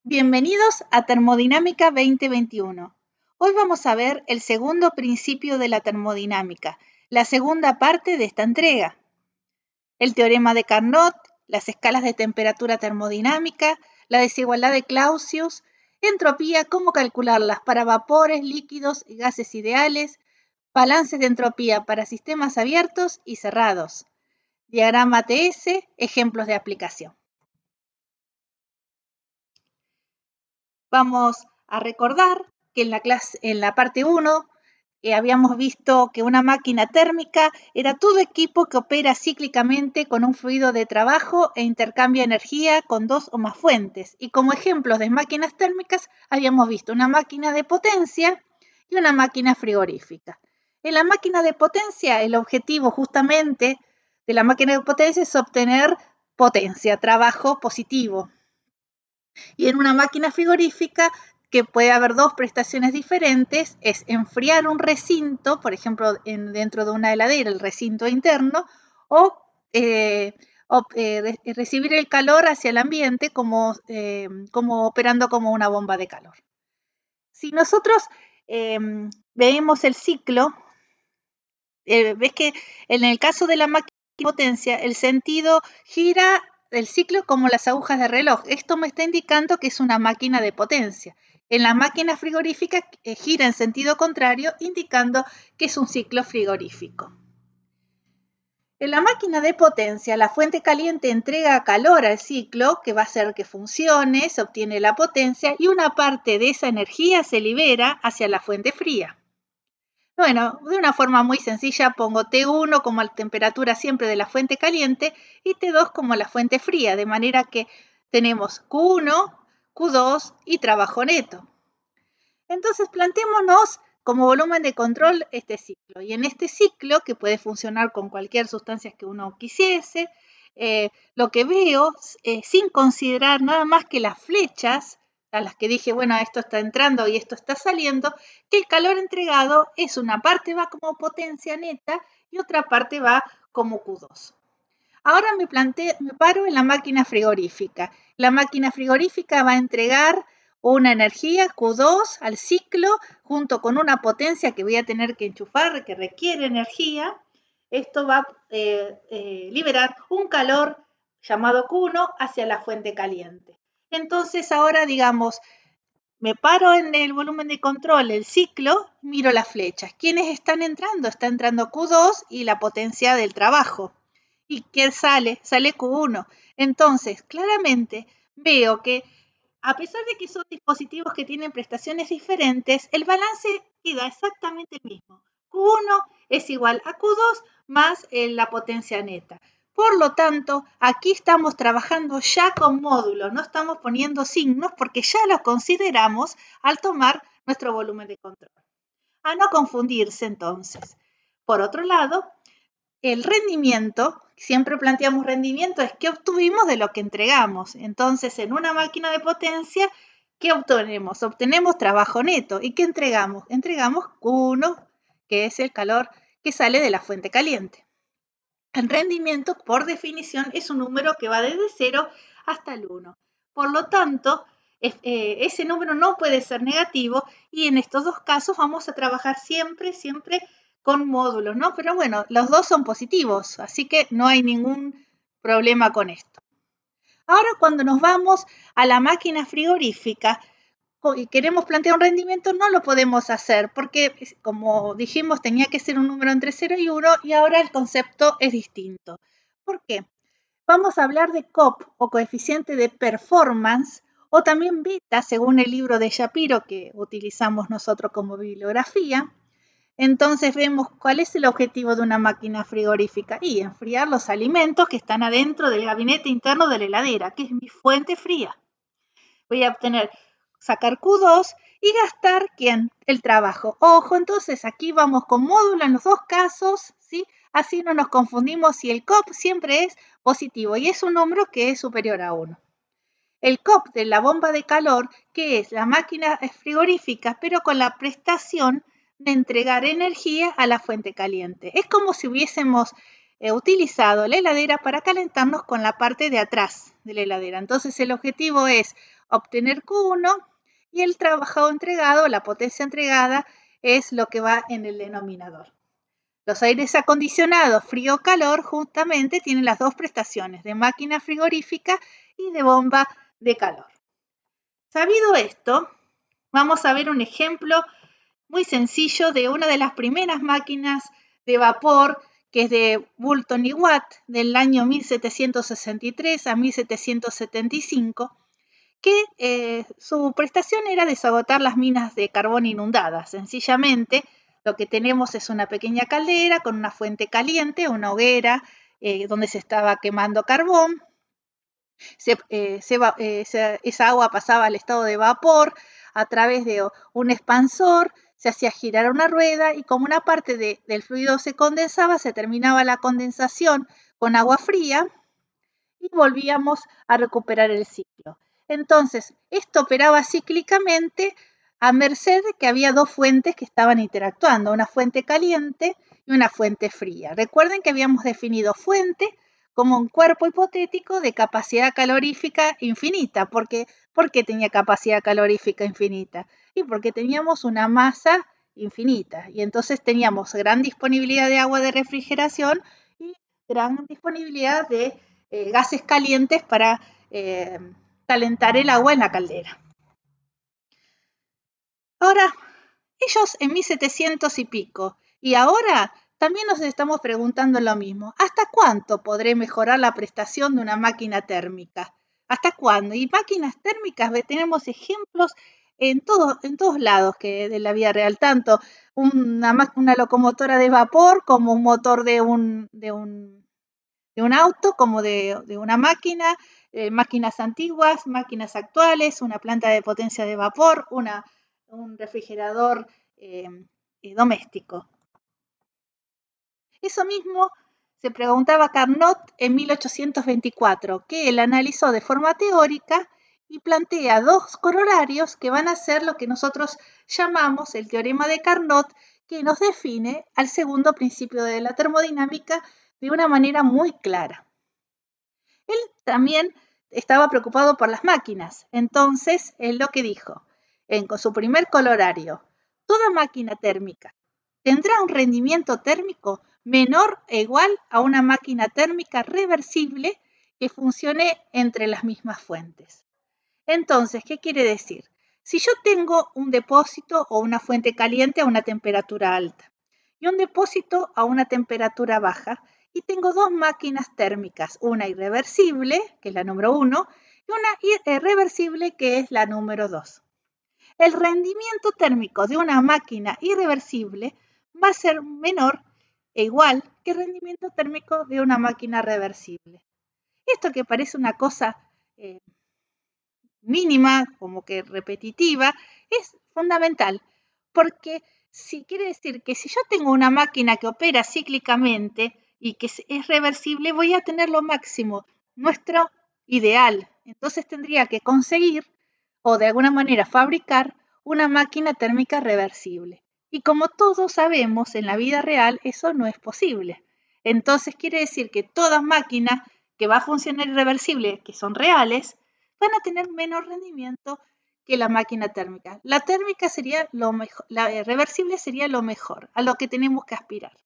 Bienvenidos a Termodinámica 2021. Hoy vamos a ver el segundo principio de la termodinámica, la segunda parte de esta entrega. El teorema de Carnot, las escalas de temperatura termodinámica, la desigualdad de Clausius, entropía, cómo calcularlas para vapores, líquidos y gases ideales, balances de entropía para sistemas abiertos y cerrados, diagrama TS, ejemplos de aplicación. Vamos a recordar que en la parte 1 habíamos visto que una máquina térmica era todo equipo que opera cíclicamente con un fluido de trabajo e intercambia energía con dos o más fuentes. Y como ejemplos de máquinas térmicas habíamos visto una máquina de potencia y una máquina frigorífica. En la máquina de potencia, el objetivo justamente de la máquina de potencia es obtener potencia, trabajo positivo. Y en una máquina frigorífica, que puede haber dos prestaciones diferentes, es enfriar un recinto, por ejemplo, dentro de una heladera, el recinto interno, o recibir el calor hacia el ambiente como operando como una bomba de calor. Si nosotros vemos el ciclo, ves que en el caso de la máquina de potencia, el sentido gira el ciclo como las agujas de reloj. Esto me está indicando que es una máquina de potencia. En la máquina frigorífica gira en sentido contrario, indicando que es un ciclo frigorífico. En la máquina de potencia, la fuente caliente entrega calor al ciclo, que va a hacer que funcione, se obtiene la potencia y una parte de esa energía se libera hacia la fuente fría. Bueno, de una forma muy sencilla pongo T1 como la temperatura siempre de la fuente caliente y T2 como la fuente fría, de manera que tenemos Q1, Q2 y trabajo neto. Entonces planteémonos como volumen de control este ciclo. Y en este ciclo, que puede funcionar con cualquier sustancia que uno quisiese, lo que veo, sin considerar nada más que las flechas, a las que dije, bueno, esto está entrando y esto está saliendo, que el calor entregado es una parte va como potencia neta y otra parte va como Q2. Ahora me paro en la máquina frigorífica. La máquina frigorífica va a entregar una energía Q2 al ciclo junto con una potencia que voy a tener que enchufar, que requiere energía. Esto va a liberar un calor llamado Q1 hacia la fuente caliente. Entonces ahora, digamos, me paro en el volumen de control, el ciclo, miro las flechas. ¿Quiénes están entrando? Está entrando Q2 y la potencia del trabajo. ¿Y qué sale? Sale Q1. Entonces, claramente veo que a pesar de que son dispositivos que tienen prestaciones diferentes, el balance queda exactamente el mismo. Q1 es igual a Q2 más la potencia neta. Por lo tanto, aquí estamos trabajando ya con módulos, no estamos poniendo signos porque ya los consideramos al tomar nuestro volumen de control. A no confundirse entonces. Por otro lado, el rendimiento, siempre planteamos rendimiento, es qué obtuvimos de lo que entregamos. Entonces, en una máquina de potencia, ¿qué obtenemos? Obtenemos trabajo neto. ¿Y qué entregamos? Entregamos Q1, que es el calor que sale de la fuente caliente. El rendimiento, por definición, es un número que va desde 0 hasta el 1. Por lo tanto, ese número no puede ser negativo y en estos dos casos vamos a trabajar siempre con módulos, ¿no? Pero bueno, los dos son positivos, así que no hay ningún problema con esto. Ahora, cuando nos vamos a la máquina frigorífica, y queremos plantear un rendimiento, no lo podemos hacer porque, como dijimos, tenía que ser un número entre 0 y 1 y ahora el concepto es distinto. ¿Por qué? Vamos a hablar de COP o coeficiente de performance o también beta según el libro de Shapiro que utilizamos nosotros como bibliografía. Entonces vemos cuál es el objetivo de una máquina frigorífica y enfriar los alimentos que están adentro del gabinete interno de la heladera, que es mi fuente fría. Voy a sacar Q2 y gastar, ¿quién? El trabajo. Ojo, entonces aquí vamos con módulo en los dos casos, ¿sí? Así no nos confundimos si el COP siempre es positivo y es un número que es superior a 1. El COP de la bomba de calor, que es la máquina frigorífica, pero con la prestación de entregar energía a la fuente caliente. Es como si hubiésemos utilizado la heladera para calentarnos con la parte de atrás de la heladera. Entonces el objetivo es obtener Q1 y el trabajo entregado, la potencia entregada, es lo que va en el denominador. Los aires acondicionados frío-calor justamente tienen las dos prestaciones, de máquina frigorífica y de bomba de calor. Sabido esto, vamos a ver un ejemplo muy sencillo de una de las primeras máquinas de vapor, que es de Boulton y Watt, del año 1763 a 1775, que su prestación era desagotar las minas de carbón inundadas. Sencillamente, lo que tenemos es una pequeña caldera con una fuente caliente, una hoguera donde se estaba quemando carbón. Esa agua pasaba al estado de vapor a través de un expansor, se hacía girar una rueda y como una parte del fluido se condensaba, se terminaba la condensación con agua fría y volvíamos a recuperar el ciclo. Entonces, esto operaba cíclicamente a merced de que había dos fuentes que estaban interactuando, una fuente caliente y una fuente fría. Recuerden que habíamos definido fuente como un cuerpo hipotético de capacidad calorífica infinita. ¿Por qué tenía capacidad calorífica infinita? Y porque teníamos una masa infinita. Y entonces teníamos gran disponibilidad de agua de refrigeración y gran disponibilidad de gases calientes para calentar el agua en la caldera. Ahora, ellos en 1700 y pico, y ahora también nos estamos preguntando lo mismo. ¿Hasta cuánto podré mejorar la prestación de una máquina térmica? ¿Hasta cuándo? Y máquinas térmicas, tenemos ejemplos en todos lados de la vida real, tanto una locomotora de vapor como un motor de un auto, como de una máquina, máquinas antiguas, máquinas actuales, una planta de potencia de vapor, un refrigerador doméstico. Eso mismo se preguntaba Carnot en 1824, que él analizó de forma teórica y plantea dos corolarios que van a ser lo que nosotros llamamos el teorema de Carnot, que nos define al segundo principio de la termodinámica de una manera muy clara. Él también estaba preocupado por las máquinas, entonces él lo que dijo, con su primer colorario, toda máquina térmica tendrá un rendimiento térmico menor e igual a una máquina térmica reversible que funcione entre las mismas fuentes. Entonces, ¿qué quiere decir? Si yo tengo un depósito o una fuente caliente a una temperatura alta y un depósito a una temperatura baja, y tengo dos máquinas térmicas, una irreversible, que es la número 1, y una irreversible, que es la número 2. El rendimiento térmico de una máquina irreversible va a ser menor e igual que el rendimiento térmico de una máquina reversible. Esto que parece una cosa mínima, como que repetitiva, es fundamental, porque quiere decir que si yo tengo una máquina que opera cíclicamente y que es reversible, voy a tener lo máximo, nuestro ideal. Entonces tendría que conseguir o de alguna manera fabricar una máquina térmica reversible. Y como todos sabemos, en la vida real eso no es posible. Entonces quiere decir que toda máquina que va a funcionar irreversible, que son reales, van a tener menos rendimiento que la máquina térmica. La térmica sería lo mejor, la reversible sería lo mejor, a lo que tenemos que aspirar.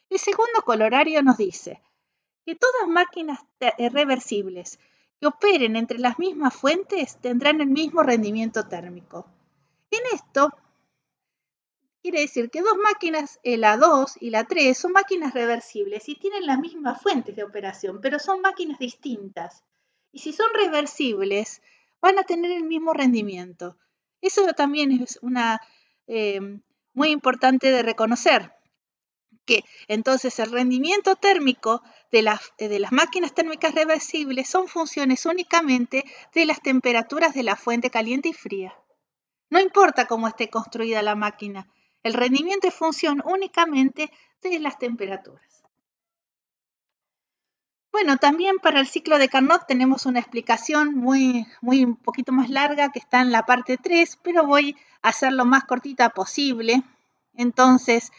El segundo colorario nos dice que todas máquinas reversibles que operen entre las mismas fuentes tendrán el mismo rendimiento térmico. En esto quiere decir que dos máquinas, la 2 y la 3, son máquinas reversibles y tienen las mismas fuentes de operación, pero son máquinas distintas. Y si son reversibles, van a tener el mismo rendimiento. Eso también es muy importante de reconocer, que entonces el rendimiento térmico de las máquinas térmicas reversibles son funciones únicamente de las temperaturas de la fuente caliente y fría. No importa cómo esté construida la máquina, el rendimiento es función únicamente de las temperaturas. Bueno, también para el ciclo de Carnot tenemos una explicación un poquito más larga que está en la parte 3, pero voy a hacer lo más cortita posible. Entonces,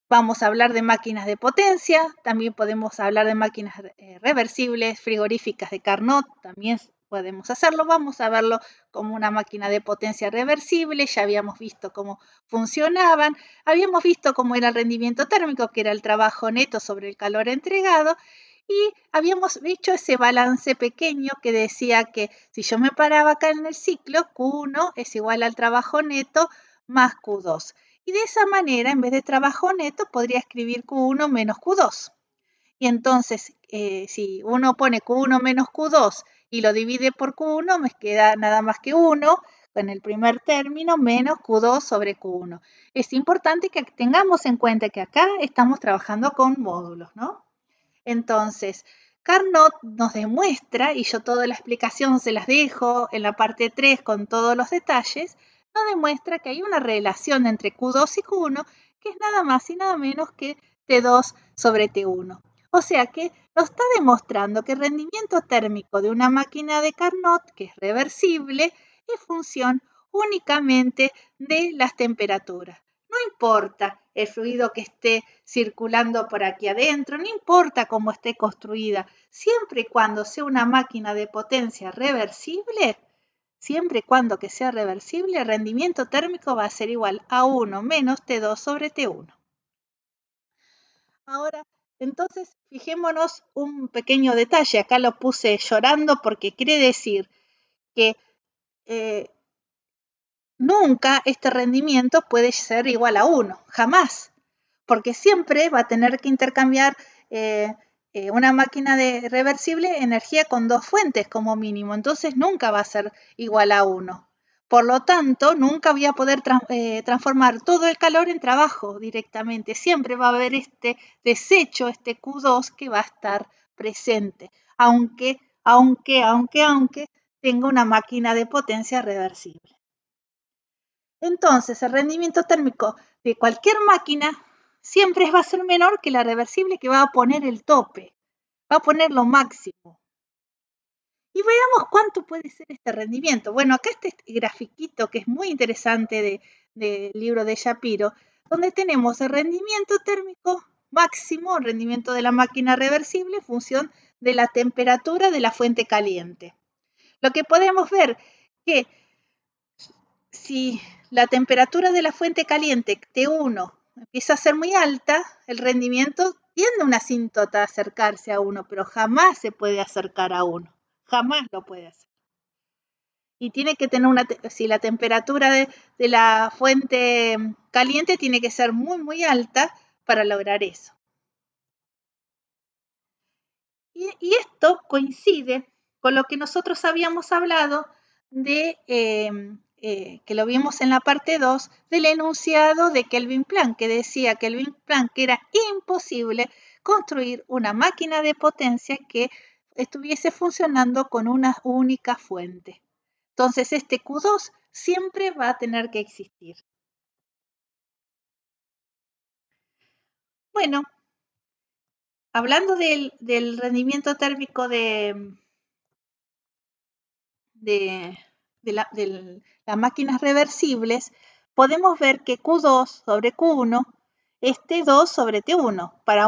vamos a hablar de máquinas de potencia, también podemos hablar de máquinas reversibles, frigoríficas de Carnot, también podemos hacerlo. Vamos a verlo como una máquina de potencia reversible. Ya habíamos visto cómo funcionaban. Habíamos visto cómo era el rendimiento térmico, que era el trabajo neto sobre el calor entregado. Y habíamos hecho ese balance pequeño que decía que si yo me paraba acá en el ciclo, Q1 es igual al trabajo neto más Q2. Y de esa manera, en vez de trabajo neto, podría escribir Q1 menos Q2. Y entonces, si uno pone Q1 menos Q2 y lo divide por Q1, me queda nada más que 1 con el primer término menos Q2 sobre Q1. Es importante que tengamos en cuenta que acá estamos trabajando con módulos, ¿no? Entonces, Carnot nos demuestra, y yo toda la explicación se las dejo en la parte 3 con todos los detalles, nos demuestra que hay una relación entre Q2 y Q1 que es nada más y nada menos que T2 sobre T1. O sea que nos está demostrando que el rendimiento térmico de una máquina de Carnot, que es reversible, es función únicamente de las temperaturas. No importa el fluido que esté circulando por aquí adentro, no importa cómo esté construida, siempre y cuando sea una máquina de potencia reversible, siempre y cuando que sea reversible, el rendimiento térmico va a ser igual a 1 menos T2 sobre T1. Ahora, entonces, fijémonos un pequeño detalle. Acá lo puse llorando porque quiere decir que nunca este rendimiento puede ser igual a 1, jamás, porque siempre va a tener que intercambiar una máquina de reversible energía con dos fuentes como mínimo, entonces nunca va a ser igual a 1. Por lo tanto, nunca voy a poder transformar todo el calor en trabajo directamente. Siempre va a haber este desecho, este Q2 que va a estar presente, aunque tenga una máquina de potencia reversible. Entonces, el rendimiento térmico de cualquier máquina siempre va a ser menor que la reversible, que va a poner el tope, va a poner lo máximo. Y veamos cuánto puede ser este rendimiento. Bueno, acá está este grafiquito que es muy interesante del libro de Shapiro, donde tenemos el rendimiento térmico máximo, el rendimiento de la máquina reversible en función de la temperatura de la fuente caliente. Lo que podemos ver que si la temperatura de la fuente caliente T1 empieza a ser muy alta, el rendimiento tiende a una asíntota a acercarse a 1, pero jamás se puede acercar a 1. Jamás lo puede hacer. Y tiene que tener si la temperatura de la fuente caliente tiene que ser muy, muy alta para lograr eso. Y esto coincide con lo que nosotros habíamos hablado de que lo vimos en la parte 2, del enunciado de Kelvin Planck, que decía Kelvin Planck que era imposible construir una máquina de potencia que estuviese funcionando con una única fuente. Entonces, este Q2 siempre va a tener que existir. Bueno, hablando del rendimiento térmico de las máquinas reversibles, podemos ver que Q2 sobre Q1 es T2 sobre T1 para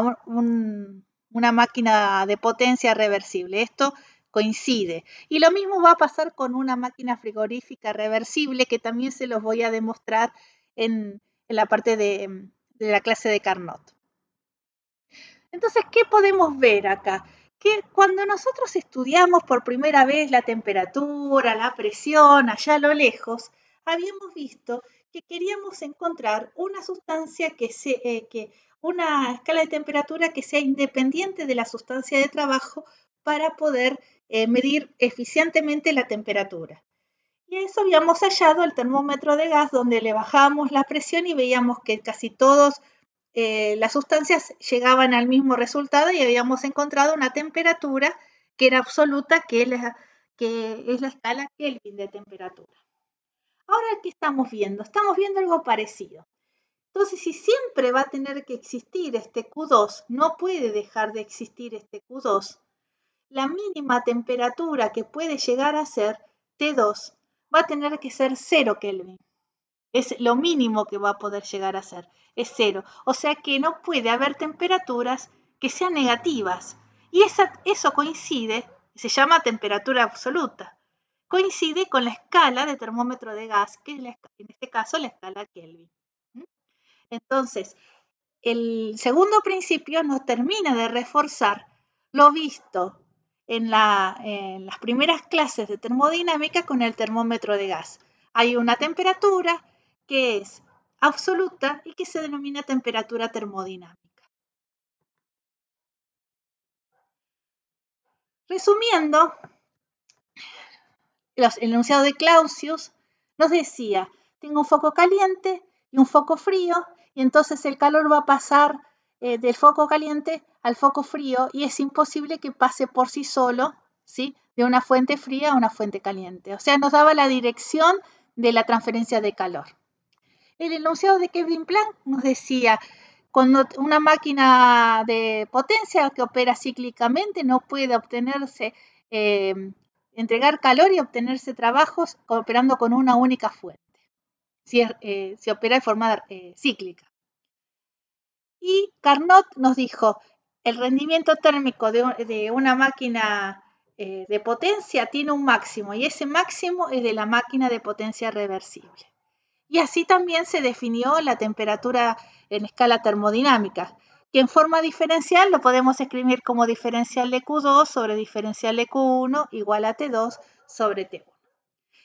una máquina de potencia reversible. Esto coincide. Y lo mismo va a pasar con una máquina frigorífica reversible, que también se los voy a demostrar en la parte de la clase de Carnot. Entonces, ¿qué podemos ver acá? Que cuando nosotros estudiamos por primera vez la temperatura, la presión, allá a lo lejos, habíamos visto que queríamos encontrar una sustancia una escala de temperatura que sea independiente de la sustancia de trabajo para poder medir eficientemente la temperatura. Y eso habíamos hallado el termómetro de gas, donde le bajábamos la presión y veíamos que casi todos las sustancias llegaban al mismo resultado y habíamos encontrado una temperatura que era absoluta, que es la escala Kelvin de temperatura. Ahora, ¿qué estamos viendo? Estamos viendo algo parecido. Entonces, si siempre va a tener que existir este Q2, no puede dejar de existir este Q2, la mínima temperatura que puede llegar a ser T2 va a tener que ser 0 Kelvin. Es lo mínimo que va a poder llegar a ser, es 0. O sea que no puede haber temperaturas que sean negativas. Y eso coincide, se llama temperatura absoluta, coincide con la escala de termómetro de gas, que es en este caso la escala Kelvin. Entonces, el segundo principio nos termina de reforzar lo visto en las primeras clases de termodinámica con el termómetro de gas. Hay una temperatura que es absoluta y que se denomina temperatura termodinámica. Resumiendo, el enunciado de Clausius nos decía, tengo un foco caliente y un foco frío, y entonces el calor va a pasar del foco caliente al foco frío y es imposible que pase por sí solo, ¿sí?, de una fuente fría a una fuente caliente. O sea, nos daba la dirección de la transferencia de calor. El enunciado de Kelvin Planck nos decía, cuando una máquina de potencia que opera cíclicamente no puede obtenerse, entregar calor y obtenerse trabajos operando con una única fuente, si opera de forma cíclica. Y Carnot nos dijo, el rendimiento térmico de una máquina de potencia tiene un máximo y ese máximo es de la máquina de potencia reversible. Y así también se definió la temperatura en escala termodinámica, que en forma diferencial lo podemos escribir como diferencial de Q2 sobre diferencial de Q1 igual a T2 sobre T1.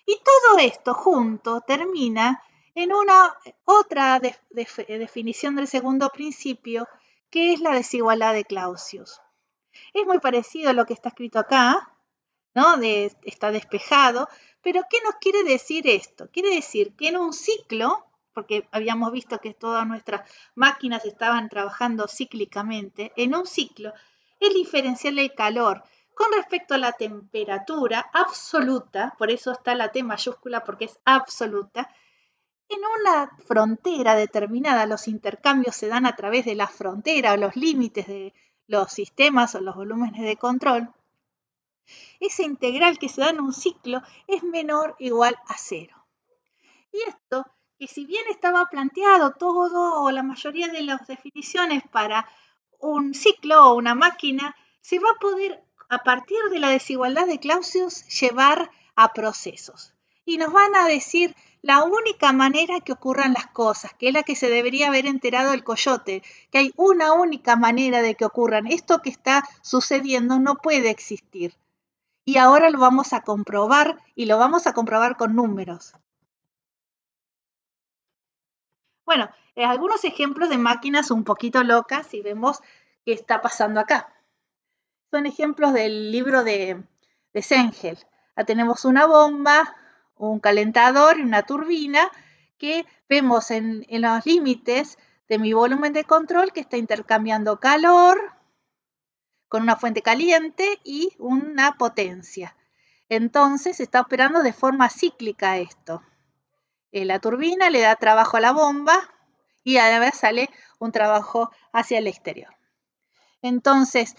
Y todo esto junto termina en una otra definición del segundo principio, que es la desigualdad de Clausius. Es muy parecido a lo que está escrito acá, ¿no? Está despejado, pero ¿qué nos quiere decir esto? Quiere decir que en un ciclo, porque habíamos visto que todas nuestras máquinas estaban trabajando cíclicamente, en un ciclo, el diferencial del calor con respecto a la temperatura absoluta, por eso está la T mayúscula porque es absoluta, en una frontera determinada, los intercambios se dan a través de la frontera o los límites de los sistemas o los volúmenes de control, esa integral que se da en un ciclo es menor o igual a 0. Y esto, que si bien estaba planteado todo o la mayoría de las definiciones para un ciclo o una máquina, se va a poder, a partir de la desigualdad de Clausius, llevar a procesos. Y nos van a decir la única manera que ocurran las cosas, que es la que se debería haber enterado el coyote, que hay una única manera de que ocurran. Esto que está sucediendo no puede existir. Y ahora lo vamos a comprobar y lo vamos a comprobar con números. Bueno, algunos ejemplos de máquinas un poquito locas y vemos qué está pasando acá. Son ejemplos del libro de Sengel. Tenemos una bomba, un calentador y una turbina que vemos en los límites de mi volumen de control que está intercambiando calor con una fuente caliente y una potencia. Entonces está operando de forma cíclica esto. La turbina le da trabajo a la bomba y a la vez sale un trabajo hacia el exterior. Entonces,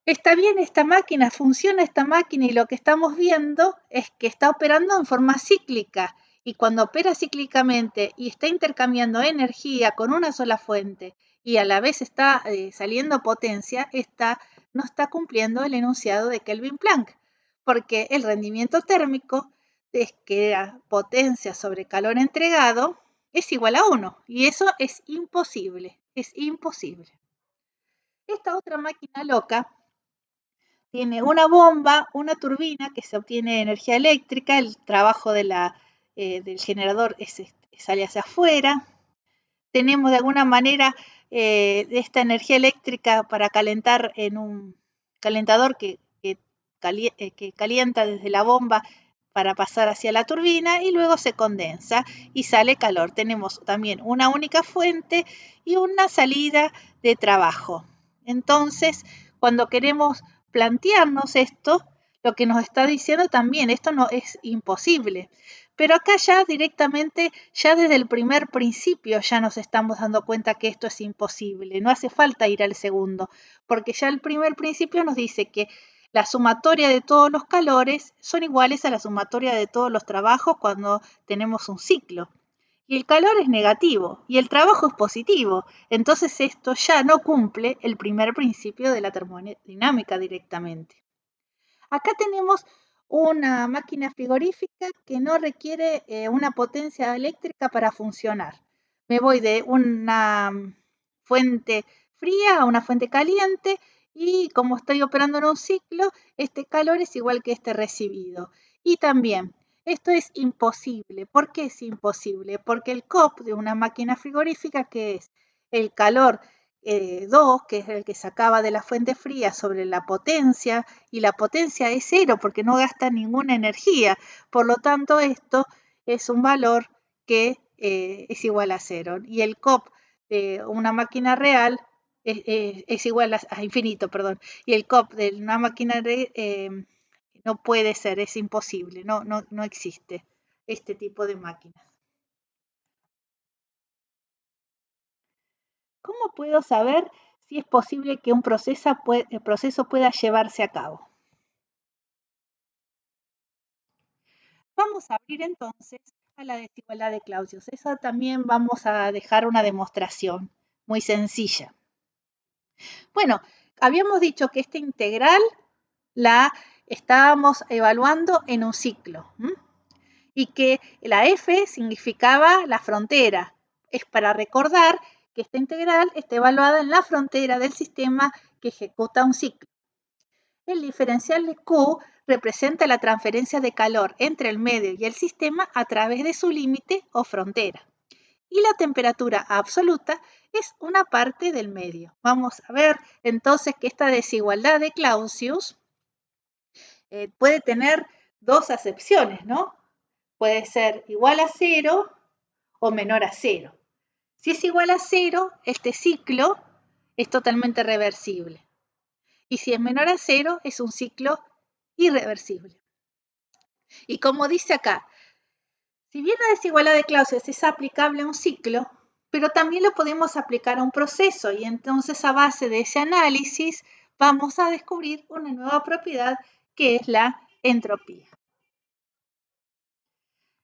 está bien esta máquina, funciona esta máquina y lo que estamos viendo es que está operando en forma cíclica y cuando opera cíclicamente y está intercambiando energía con una sola fuente y a la vez está saliendo potencia, no está cumpliendo el enunciado de Kelvin Planck, porque el rendimiento térmico es que la potencia sobre calor entregado es igual a 1 y eso es imposible, es imposible. Esta otra máquina loca tiene una bomba, una turbina que se obtiene energía eléctrica, el trabajo del generador sale hacia afuera. Tenemos de alguna manera esta energía eléctrica para calentar en un calentador que calienta desde la bomba para pasar hacia la turbina y luego se condensa y sale calor. Tenemos también una única fuente y una salida de trabajo. Entonces, cuando queremos plantearnos esto, lo que nos está diciendo también, esto no es imposible. Pero acá ya directamente, ya desde el primer principio ya nos estamos dando cuenta que esto es imposible. No hace falta ir al segundo, porque ya el primer principio nos dice que la sumatoria de todos los calores son iguales a la sumatoria de todos los trabajos cuando tenemos un ciclo. Y el calor es negativo y el trabajo es positivo. Entonces esto ya no cumple el primer principio de la termodinámica directamente. Acá tenemos una máquina frigorífica que no requiere una potencia eléctrica para funcionar. Me voy de una fuente fría a una fuente caliente y como estoy operando en un ciclo, este calor es igual que este recibido. Y también, esto es imposible. ¿Por qué es imposible? Porque el COP de una máquina frigorífica, que es el calor 2, que es el que sacaba de la fuente fría sobre la potencia, y la potencia es cero porque no gasta ninguna energía. Por lo tanto, esto es un valor que es igual a cero. Y el COP de una máquina real es igual a infinito, perdón. Y el COP de una máquina no puede ser, es imposible, no existe este tipo de máquinas. ¿Cómo puedo saber si es posible que un proceso pueda llevarse a cabo? Vamos a abrir entonces a la desigualdad de Clausius. Esa también vamos a dejar una demostración muy sencilla. Bueno, habíamos dicho que esta integral la estábamos evaluando en un ciclo y que la f significaba la frontera. Es para recordar que esta integral está evaluada en la frontera del sistema que ejecuta un ciclo. El diferencial de Q representa la transferencia de calor entre el medio y el sistema a través de su límite o frontera. Y la temperatura absoluta es una parte del medio. Vamos a ver entonces que esta desigualdad de Clausius puede tener dos acepciones, ¿no? Puede ser igual a cero o menor a cero. Si es igual a cero, este ciclo es totalmente reversible. Y si es menor a cero, es un ciclo irreversible. Y como dice acá, si bien la desigualdad de Clausius es aplicable a un ciclo, pero también lo podemos aplicar a un proceso y entonces a base de ese análisis vamos a descubrir una nueva propiedad que es la entropía.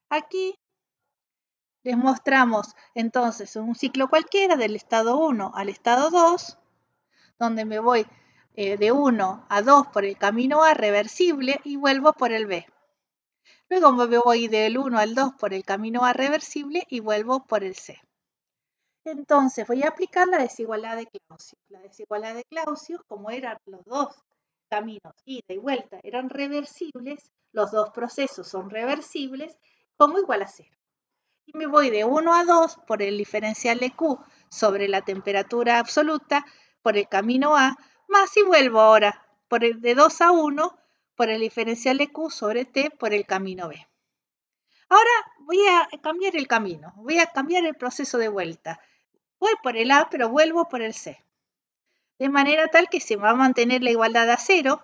Aquí les mostramos entonces un ciclo cualquiera del estado 1 al estado 2, donde me voy de 1 a 2 por el camino A reversible y vuelvo por el B. Luego me voy del 1 al 2 por el camino A reversible y vuelvo por el C. Entonces voy a aplicar la desigualdad de Clausius. La desigualdad de Clausius, como eran los dos caminos, ida y vuelta, eran reversibles, los dos procesos son reversibles, como igual a cero. Y me voy de 1 a 2 por el diferencial de Q sobre la temperatura absoluta por el camino A, más y vuelvo ahora por el de 2 a 1 por el diferencial de Q sobre T por el camino B. Ahora voy a cambiar el camino, voy a cambiar el proceso de vuelta. Voy por el A, pero vuelvo por el C. De manera tal que se va a mantener la igualdad a cero,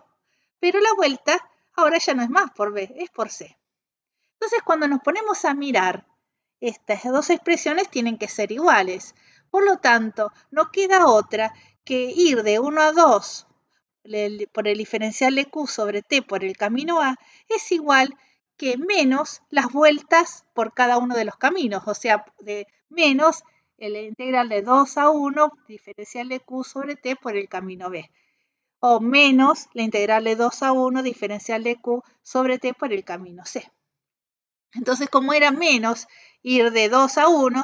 pero la vuelta ahora ya no es más por B, es por C. Entonces, cuando nos ponemos a mirar, estas dos expresiones tienen que ser iguales. Por lo tanto, no queda otra que ir de 1 a 2 por el diferencial de Q sobre T por el camino A es igual que menos las vueltas por cada uno de los caminos, o sea, de menos la integral de 2 a 1 diferencial de Q sobre T por el camino B, o menos la integral de 2 a 1 diferencial de Q sobre T por el camino C. Entonces, como era menos ir de 2 a 1,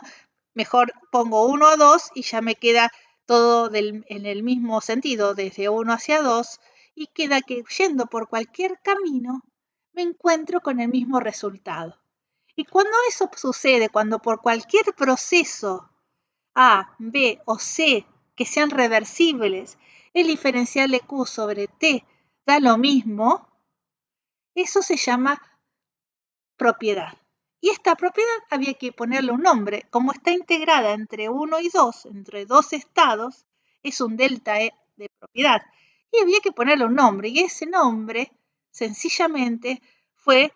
mejor pongo 1 a 2 y ya me queda todo en el mismo sentido, desde 1 hacia 2, y queda que yendo por cualquier camino me encuentro con el mismo resultado. Y cuando eso sucede, cuando por cualquier proceso A, B o C que sean reversibles, el diferencial de Q sobre T da lo mismo, eso se llama propiedad. Y esta propiedad había que ponerle un nombre. Como está integrada entre 1 y 2, entre dos estados, es un delta E de propiedad. Y había que ponerle un nombre. Y ese nombre, sencillamente, fue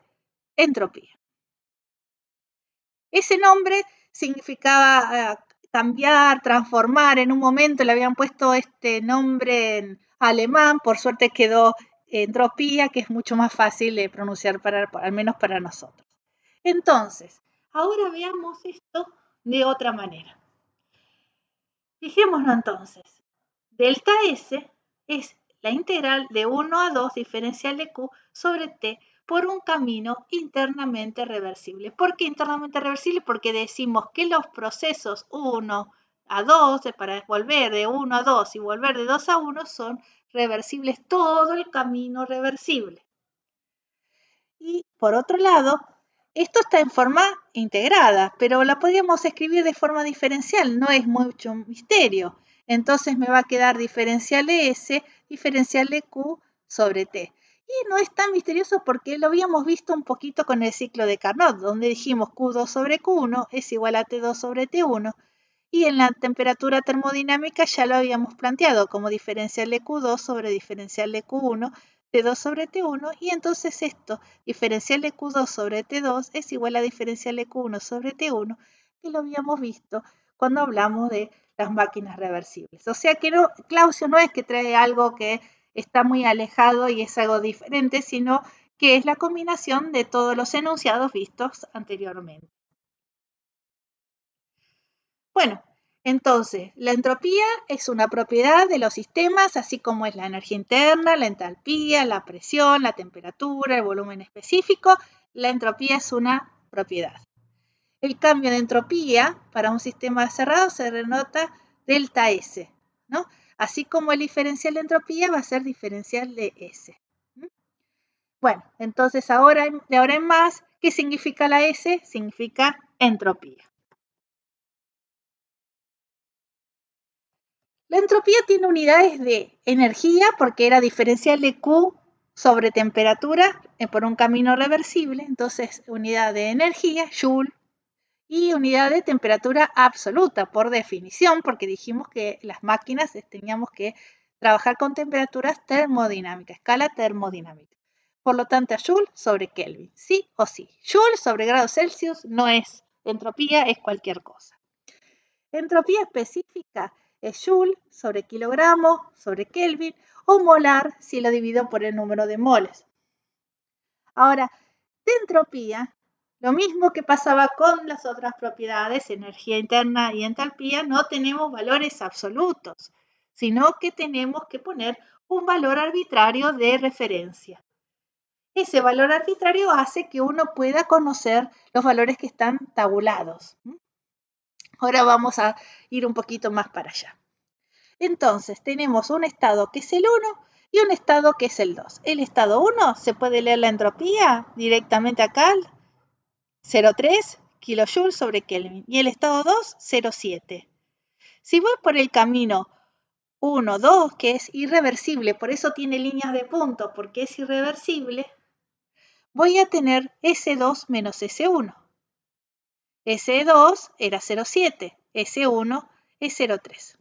entropía. Ese nombre significaba cambiar, transformar. En un momento le habían puesto este nombre en alemán. Por suerte quedó entropía, que es mucho más fácil de pronunciar, al menos para nosotros. Entonces, ahora veamos esto de otra manera. Fijémonos entonces, delta S es la integral de 1 a 2 diferencial de Q sobre T por un camino internamente reversible. ¿Por qué internamente reversible? Porque decimos que los procesos 1 a 2, para volver de 1 a 2 y volver de 2 a 1, son reversibles, todo el camino reversible. Y por otro lado, esto está en forma integrada, pero la podríamos escribir de forma diferencial, no es mucho misterio. Entonces me va a quedar diferencial de S, diferencial de Q sobre T. Y no es tan misterioso porque lo habíamos visto un poquito con el ciclo de Carnot, donde dijimos Q2 sobre Q1 es igual a T2 sobre T1. Y en la temperatura termodinámica ya lo habíamos planteado como diferencial de Q2 sobre diferencial de Q1, T2 sobre T1, y entonces esto, diferencial de Q2 sobre T2 es igual a diferencial de Q1 sobre T1, que lo habíamos visto cuando hablamos de las máquinas reversibles. O sea que no, Claudio no es que trae algo que está muy alejado y es algo diferente, sino que es la combinación de todos los enunciados vistos anteriormente. Bueno, entonces, la entropía es una propiedad de los sistemas, así como es la energía interna, la entalpía, la presión, la temperatura, el volumen específico. La entropía es una propiedad. El cambio de entropía para un sistema cerrado se denota delta S, ¿no? Así como el diferencial de entropía va a ser diferencial de S. Bueno, entonces de ahora en más, ¿qué significa la S? Significa entropía. La entropía tiene unidades de energía porque era diferencial de Q sobre temperatura por un camino reversible, entonces unidad de energía, Joule, y unidad de temperatura absoluta por definición, porque dijimos que las máquinas teníamos que trabajar con temperaturas termodinámicas, escala termodinámica. Por lo tanto, Joule sobre Kelvin, sí o sí. Joule sobre grados Celsius no es entropía, es cualquier cosa. Entropía específica es Joule sobre kilogramo sobre Kelvin o molar si lo divido por el número de moles. Ahora, de entropía, lo mismo que pasaba con las otras propiedades, energía interna y entalpía, no tenemos valores absolutos, sino que tenemos que poner un valor arbitrario de referencia. Ese valor arbitrario hace que uno pueda conocer los valores que están tabulados. Ahora vamos a ir un poquito más para allá. Entonces, tenemos un estado que es el 1 y un estado que es el 2. El estado 1 se puede leer la entropía directamente acá, 0,3 kilojoules sobre Kelvin. Y el estado 2, 0,7. Si voy por el camino 1, 2, que es irreversible, por eso tiene líneas de punto, porque es irreversible, voy a tener S2 menos S1. S2 era 0,7, S1 es 0,3.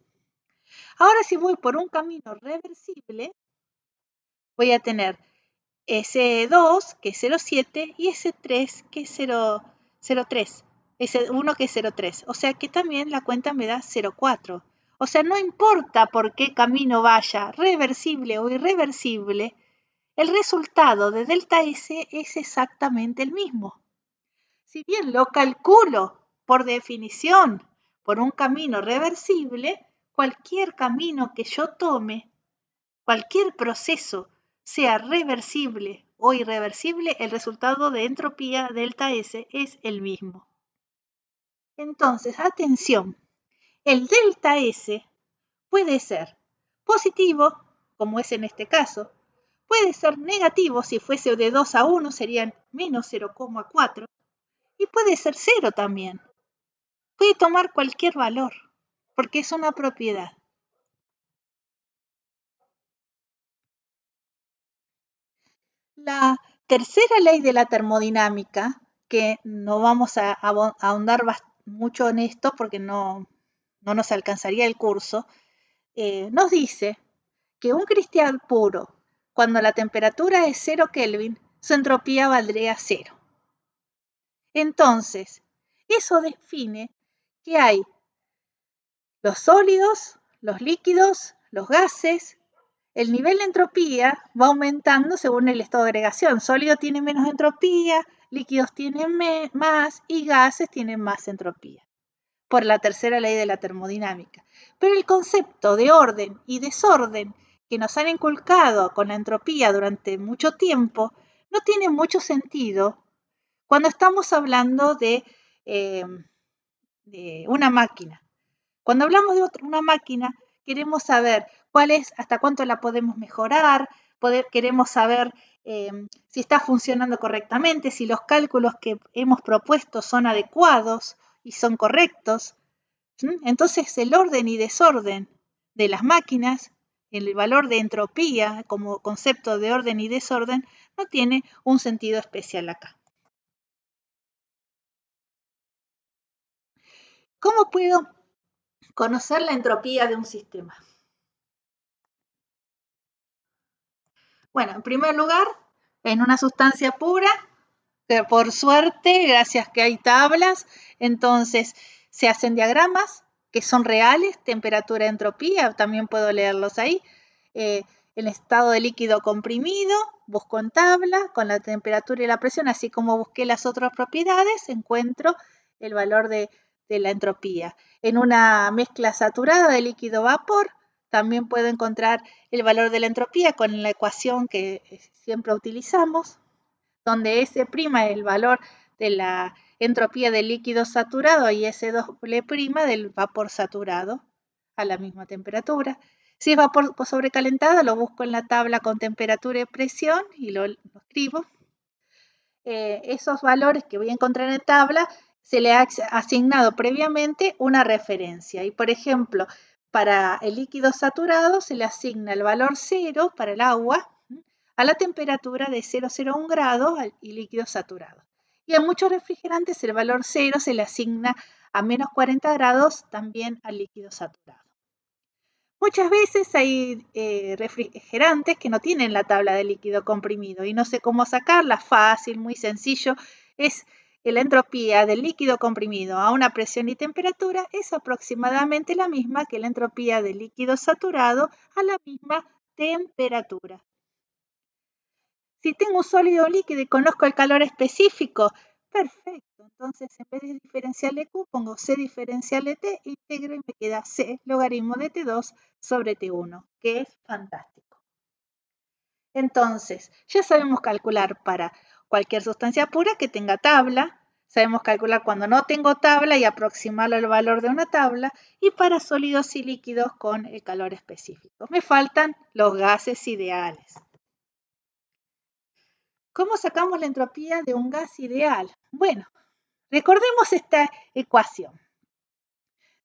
Ahora si voy por un camino reversible, voy a tener S2 que es 0,7 y S3 que es 0,3. S1 que es 0,3. O sea que también la cuenta me da 0,4. O sea, no importa por qué camino vaya, reversible o irreversible, el resultado de delta S es exactamente el mismo. Si bien lo calculo por definición por un camino reversible, cualquier camino que yo tome, cualquier proceso, sea reversible o irreversible, el resultado de entropía delta S es el mismo. Entonces, atención, el delta S puede ser positivo, como es en este caso, puede ser negativo, si fuese de 2 a 1 serían menos 0,4, y puede ser 0 también. Puede tomar cualquier valor, porque es una propiedad. La tercera ley de la termodinámica, que no vamos a ahondar mucho en esto porque no nos alcanzaría el curso, nos dice que un cristal puro, cuando la temperatura es 0 Kelvin, su entropía valdría 0. Entonces, eso define que hay los sólidos, los líquidos, los gases. El nivel de entropía va aumentando según el estado de agregación. Sólido tiene menos entropía, líquidos tienen más y gases tienen más entropía, por la tercera ley de la termodinámica. Pero el concepto de orden y desorden que nos han inculcado con la entropía durante mucho tiempo no tiene mucho sentido cuando estamos hablando de una máquina. Cuando hablamos de una máquina, queremos saber cuál es, hasta cuánto la podemos mejorar, queremos saber si está funcionando correctamente, si los cálculos que hemos propuesto son adecuados y son correctos. Entonces, el orden y desorden de las máquinas, el valor de entropía como concepto de orden y desorden, no tiene un sentido especial acá. ¿Cómo puedo conocer la entropía de un sistema? Bueno, en primer lugar, en una sustancia pura, que por suerte, gracias que hay tablas, entonces se hacen diagramas que son reales, temperatura, entropía, también puedo leerlos ahí. El estado de líquido comprimido, busco en tabla con la temperatura y la presión, así como busqué las otras propiedades, encuentro el valor de la entropía. En una mezcla saturada de líquido-vapor, también puedo encontrar el valor de la entropía con la ecuación que siempre utilizamos, donde S' es el valor de la entropía del líquido saturado y S' del vapor saturado a la misma temperatura. Si es vapor sobrecalentado, lo busco en la tabla con temperatura y presión y lo escribo. Esos valores que voy a encontrar en tabla se le ha asignado previamente una referencia. Y por ejemplo, para el líquido saturado se le asigna el valor 0 para el agua a la temperatura de 0,01 grados y líquido saturado. Y a muchos refrigerantes el valor 0 se le asigna a menos 40 grados también al líquido saturado. Muchas veces hay refrigerantes que no tienen la tabla de líquido comprimido y no sé cómo sacarla. Fácil, muy sencillo. Es la entropía del líquido comprimido a una presión y temperatura es aproximadamente la misma que la entropía del líquido saturado a la misma temperatura. Si tengo un sólido o líquido y conozco el calor específico, perfecto. Entonces, en vez de diferencial de Q, pongo C diferencial de T, integro y me queda C logaritmo de T2 sobre T1, que es fantástico. Entonces, ya sabemos calcular para cualquier sustancia pura que tenga tabla, sabemos calcular cuando no tengo tabla y aproximarlo al valor de una tabla, y para sólidos y líquidos con el calor específico. Me faltan los gases ideales. ¿Cómo sacamos la entropía de un gas ideal? Bueno, recordemos esta ecuación.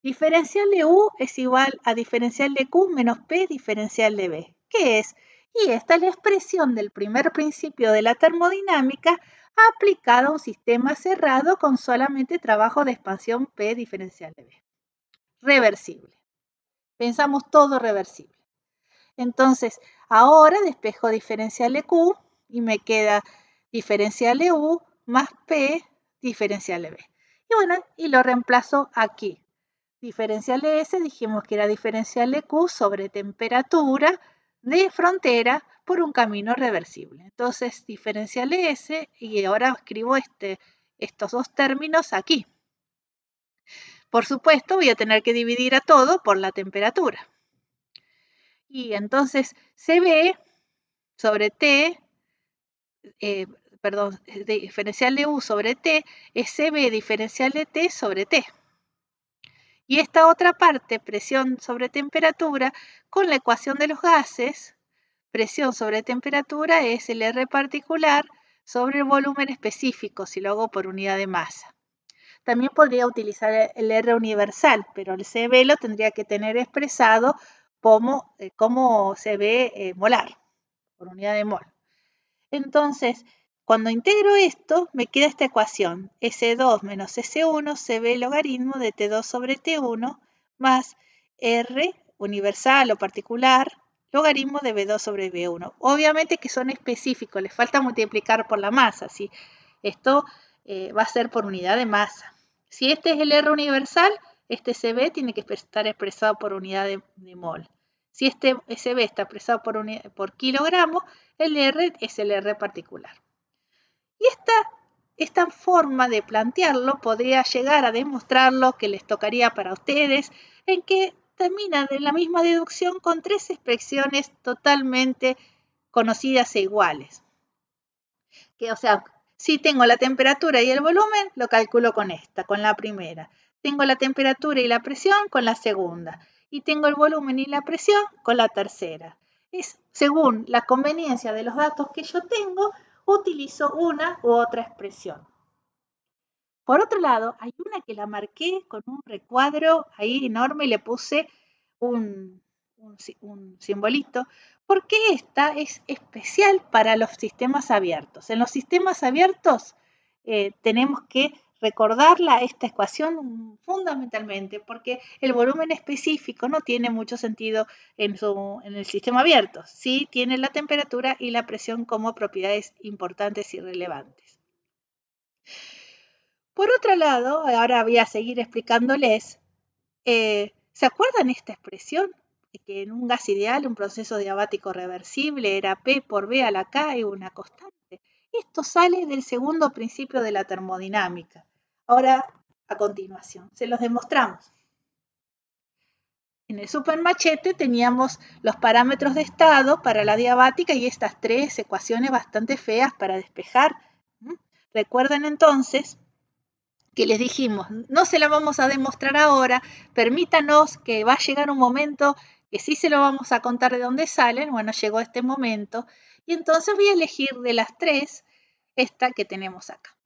Diferencial de U es igual a diferencial de Q menos P diferencial de B. ¿Qué es? Y esta es la expresión del primer principio de la termodinámica aplicada a un sistema cerrado con solamente trabajo de expansión P diferencial de B. Reversible. Pensamos todo reversible. Entonces, ahora despejo diferencial de Q y me queda diferencial de U más P diferencial de B. Y bueno, y lo reemplazo aquí. Diferencial de S dijimos que era diferencial de Q sobre temperatura de frontera por un camino reversible. Entonces, diferencial de S, y ahora escribo estos dos términos aquí. Por supuesto, voy a tener que dividir a todo por la temperatura. Y entonces CB sobre T, diferencial de U sobre T, es CB diferencial de T sobre T. Y esta otra parte, presión sobre temperatura, con la ecuación de los gases, presión sobre temperatura es el R particular sobre el volumen específico, si lo hago por unidad de masa. También podría utilizar el R universal, pero el CB lo tendría que tener expresado como CB molar, por unidad de mol. Entonces, cuando integro esto, me queda esta ecuación, S2 menos S1, CB logaritmo de T2 sobre T1, más R universal o particular, logaritmo de B2 sobre B1. Obviamente que son específicos, les falta multiplicar por la masa, ¿sí? Esto va a ser por unidad de masa. Si este es el R universal, este CB tiene que estar expresado por unidad de mol. Si este SB está expresado por kilogramo, el R es el R particular. Y esta forma de plantearlo podría llegar a demostrar lo que les tocaría para ustedes, en que termina de la misma deducción con tres expresiones totalmente conocidas e iguales. o sea, si tengo la temperatura y el volumen, lo calculo con esta, con la primera. Tengo la temperatura y la presión con la segunda. Y tengo el volumen y la presión con la tercera. Es según la conveniencia de los datos que yo tengo, utilizo una u otra expresión. Por otro lado, hay una que la marqué con un recuadro ahí enorme y le puse un simbolito, porque esta es especial para los sistemas abiertos. En los sistemas abiertos tenemos que recordarla, esta ecuación fundamentalmente, porque el volumen específico no tiene mucho sentido en el sistema abierto. Sí tiene la temperatura y la presión como propiedades importantes y relevantes. Por otro lado, ahora voy a seguir explicándoles, ¿se acuerdan esta expresión? Que en un gas ideal, un proceso diabático reversible era P por B a la K y una constante. Esto sale del segundo principio de la termodinámica. Ahora, a continuación, se los demostramos. En el supermachete teníamos los parámetros de estado para la diabática y estas tres ecuaciones bastante feas para despejar. Recuerden entonces que les dijimos, no se la vamos a demostrar ahora, permítanos que va a llegar un momento que sí se lo vamos a contar de dónde salen. Bueno, llegó este momento y entonces voy a elegir de las tres esta que tenemos acá.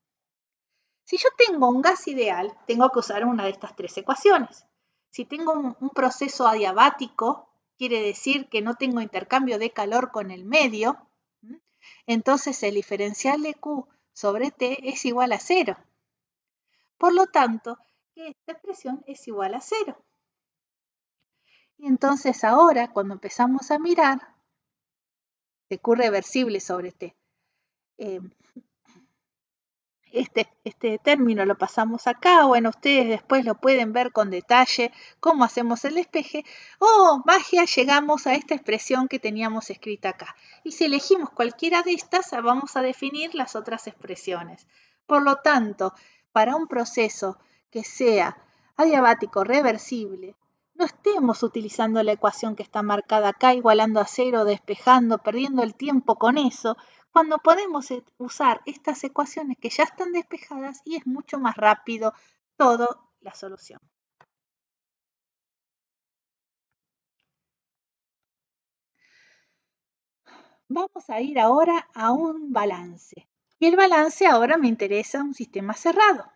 Si yo tengo un gas ideal, tengo que usar una de estas tres ecuaciones. Si tengo un proceso adiabático, quiere decir que no tengo intercambio de calor con el medio, entonces el diferencial de Q sobre T es igual a 0. Por lo tanto, esta expresión es igual a 0. Y entonces ahora, cuando empezamos a mirar, de Q reversible sobre T, este término lo pasamos acá. Bueno, ustedes después lo pueden ver con detalle cómo hacemos el despeje. ¡Oh, magia! Llegamos a esta expresión que teníamos escrita acá. Y si elegimos cualquiera de estas, vamos a definir las otras expresiones. Por lo tanto, para un proceso que sea adiabático reversible, no estemos utilizando la ecuación que está marcada acá, igualando a 0, despejando, perdiendo el tiempo con eso, cuando podemos usar estas ecuaciones que ya están despejadas y es mucho más rápido toda la solución. Vamos a ir ahora a un balance. Y el balance ahora me interesa un sistema cerrado.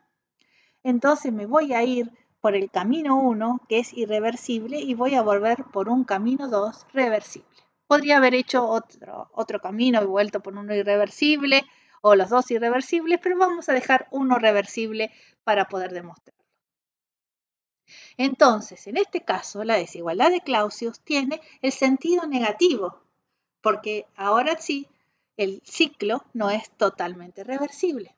Entonces me voy a ir por el camino 1, que es irreversible, y voy a volver por un camino 2, reversible. Podría haber hecho otro camino y vuelto por uno irreversible, o los dos irreversibles, pero vamos a dejar uno reversible para poder demostrarlo. Entonces, en este caso, la desigualdad de Clausius tiene el sentido negativo, porque ahora sí, el ciclo no es totalmente reversible.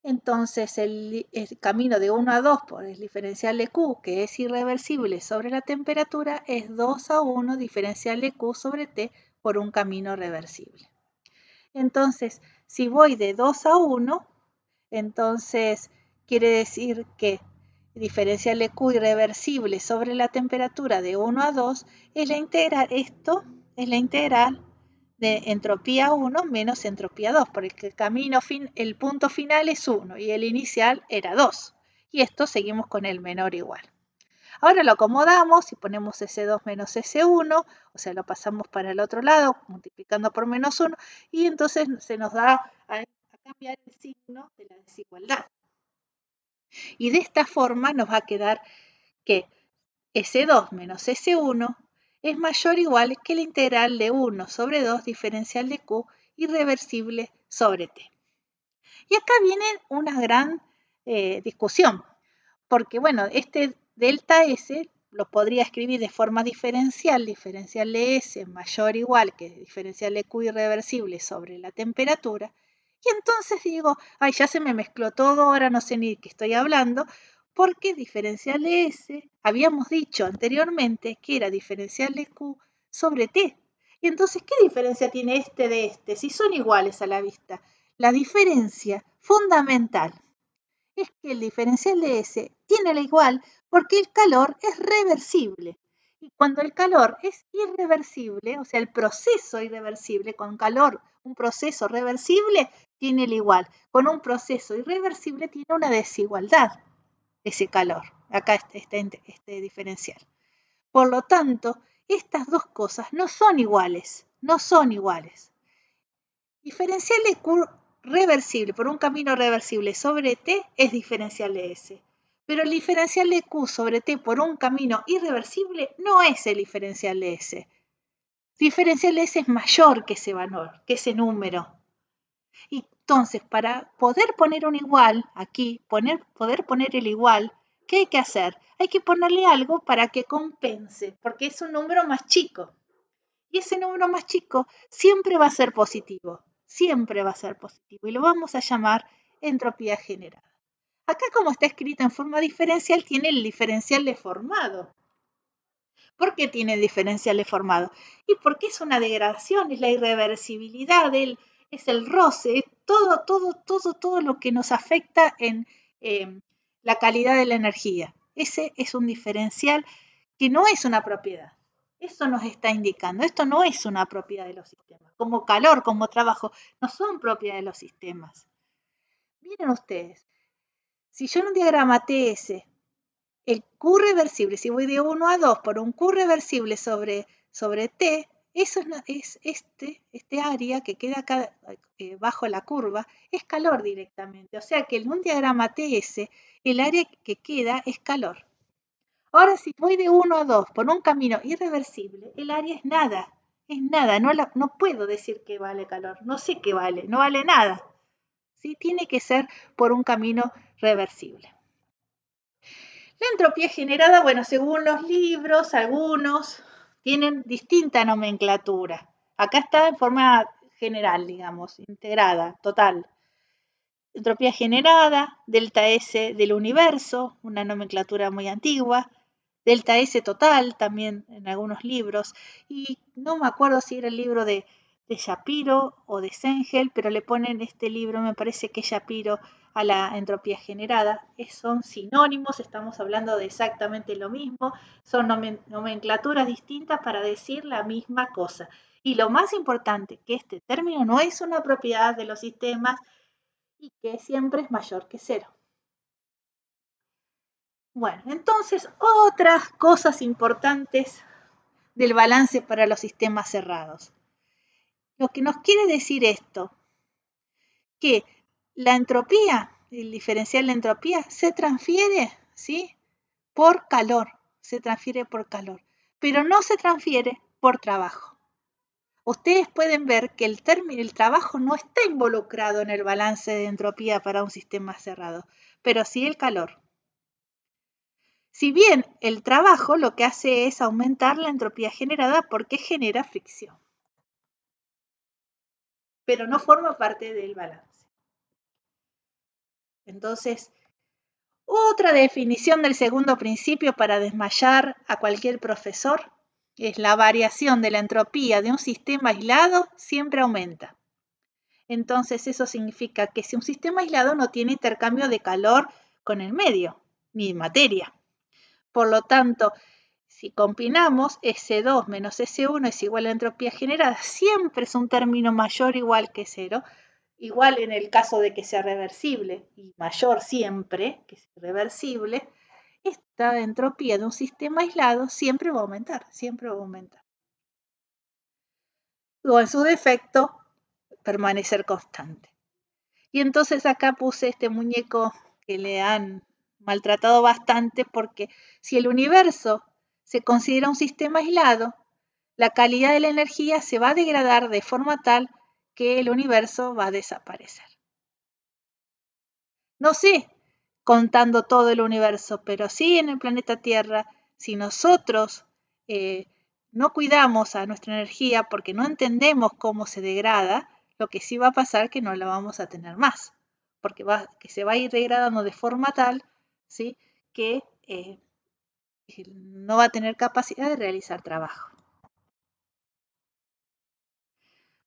Entonces, el camino de 1 a 2 por el diferencial de Q, que es irreversible sobre la temperatura, es 2 a 1 diferencial de Q sobre T por un camino reversible. Entonces, si voy de 2 a 1, entonces quiere decir que diferencial de Q irreversible sobre la temperatura de 1 a 2 es la integral, esto es la integral de entropía 1 menos entropía 2, porque el punto final es 1 y el inicial era 2. Y esto seguimos con el menor igual. Ahora lo acomodamos y ponemos S2 menos S1, o sea, lo pasamos para el otro lado, multiplicando por menos 1, y entonces se nos da a cambiar el signo de la desigualdad. Y de esta forma nos va a quedar que S2 menos S1 es mayor o igual que la integral de 1 sobre 2 diferencial de Q irreversible sobre T. Y acá viene una gran discusión, porque bueno, este delta S lo podría escribir de forma diferencial de S mayor o igual que diferencial de Q irreversible sobre la temperatura. Y entonces digo, ay, ya se me mezcló todo, ahora no sé ni de qué estoy hablando, porque diferencial de S, habíamos dicho anteriormente que era diferencial de Q sobre T. Y entonces, ¿qué diferencia tiene este de este? Si son iguales a la vista. La diferencia fundamental es que el diferencial de S tiene la igual porque el calor es reversible. Y cuando el calor es irreversible, o sea, el proceso irreversible, con calor, un proceso reversible tiene el igual. Con un proceso irreversible tiene una desigualdad ese calor. Acá está este diferencial. Por lo tanto, estas dos cosas no son iguales, no son iguales. Diferencial de Q reversible por un camino reversible sobre T es diferencial de S. Pero el diferencial de Q sobre T por un camino irreversible no es el diferencial de S. Diferencial de S es mayor que ese valor, que ese número. Y entonces, para poder poner un igual aquí, poder poner el igual, ¿qué hay que hacer? Hay que ponerle algo para que compense, porque es un número más chico. Y ese número más chico siempre va a ser positivo, siempre va a ser positivo. Y lo vamos a llamar entropía generada. Acá como está escrito en forma diferencial, tiene el diferencial deformado. ¿Por qué tiene el diferencial deformado? Y porque es una degradación, es la irreversibilidad, es el roce, es todo lo que nos afecta en la calidad de la energía. Ese es un diferencial que no es una propiedad. Eso nos está indicando. Esto no es una propiedad de los sistemas. Como calor, como trabajo, no son propiedades de los sistemas. Miren ustedes, si yo en un diagrama TS, el Q reversible, si voy de 1 a 2 por un Q reversible sobre T, eso es este área que queda acá bajo la curva, es calor directamente. O sea que en un diagrama TS, el área que queda es calor. Ahora, si voy de 1 a 2 por un camino irreversible, el área es nada, no puedo decir que vale calor, no sé qué vale, no vale nada. ¿Sí? Tiene que ser por un camino reversible. La entropía generada, bueno, según los libros, algunos tienen distinta nomenclatura. Acá está en forma general, digamos, integrada, total. Entropía generada, delta S del universo, una nomenclatura muy antigua, delta S total también en algunos libros, y no me acuerdo si era el libro de Shapiro o de Sengel, pero le ponen este libro, me parece que Shapiro, a la entropía generada. Son sinónimos, estamos hablando de exactamente lo mismo, son nomenclaturas distintas para decir la misma cosa. Y lo más importante, que este término no es una propiedad de los sistemas y que siempre es mayor que cero. Bueno, entonces otras cosas importantes del balance para los sistemas cerrados. Lo que nos quiere decir esto, que la entropía, el diferencial de entropía, se transfiere, ¿sí? Por calor, se transfiere por calor, pero no se transfiere por trabajo. Ustedes pueden ver que el trabajo no está involucrado en el balance de entropía para un sistema cerrado, pero sí el calor. Si bien el trabajo lo que hace es aumentar la entropía generada porque genera fricción, pero no forma parte del balance. Entonces, otra definición del segundo principio para desmayar a cualquier profesor es la variación de la entropía de un sistema aislado siempre aumenta. Entonces, eso significa que si un sistema aislado no tiene intercambio de calor con el medio, ni materia. Por lo tanto, si combinamos S2 menos S1 es igual a la entropía generada, siempre es un término mayor o igual que cero, igual en el caso de que sea reversible y mayor siempre que sea reversible, esta entropía de un sistema aislado siempre va a aumentar, siempre va a aumentar. O en su defecto, permanecer constante. Y entonces acá puse este muñeco que le han maltratado bastante porque si el universo se considera un sistema aislado, la calidad de la energía se va a degradar de forma tal que el universo va a desaparecer. No sé contando todo el universo, pero sí en el planeta Tierra, si nosotros no cuidamos a nuestra energía porque no entendemos cómo se degrada, lo que sí va a pasar es que no la vamos a tener más, porque que se va a ir degradando de forma tal, ¿sí?, que no va a tener capacidad de realizar trabajo.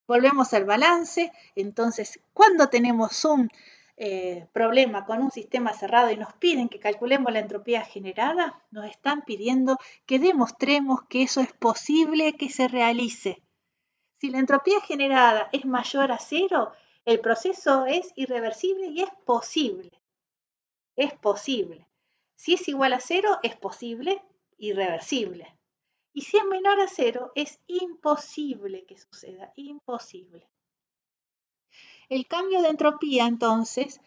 Volvemos al balance. Entonces, cuando tenemos un problema con un sistema cerrado y nos piden que calculemos la entropía generada, nos están pidiendo que demostremos que eso es posible que se realice. Si la entropía generada es mayor a cero, el proceso es irreversible y es posible. Es posible. Si es igual a cero, es posible, irreversible. Y si es menor a cero, es imposible que suceda, imposible. El cambio de entropía, entonces,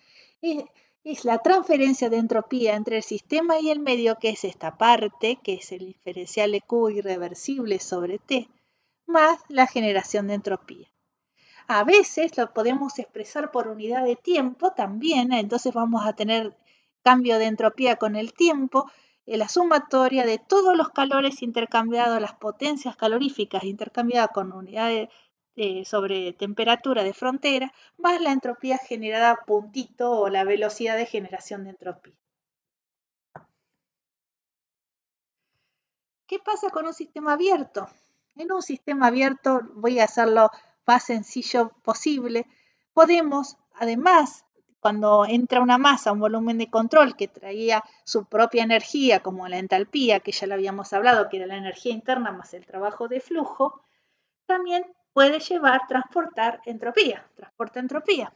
es la transferencia de entropía entre el sistema y el medio, que es esta parte, que es el diferencial de Q irreversible sobre T, más la generación de entropía. A veces lo podemos expresar por unidad de tiempo también, entonces vamos a tener cambio de entropía con el tiempo, la sumatoria de todos los calores intercambiados, las potencias caloríficas intercambiadas con unidades sobre temperatura de frontera, más la entropía generada puntito o la velocidad de generación de entropía. ¿Qué pasa con un sistema abierto? En un sistema abierto, voy a hacerlo más sencillo posible, podemos, además, cuando entra una masa, un volumen de control que traía su propia energía, como la entalpía, que ya lo habíamos hablado, que era la energía interna más el trabajo de flujo, también puede transportar entropía, transporta entropía.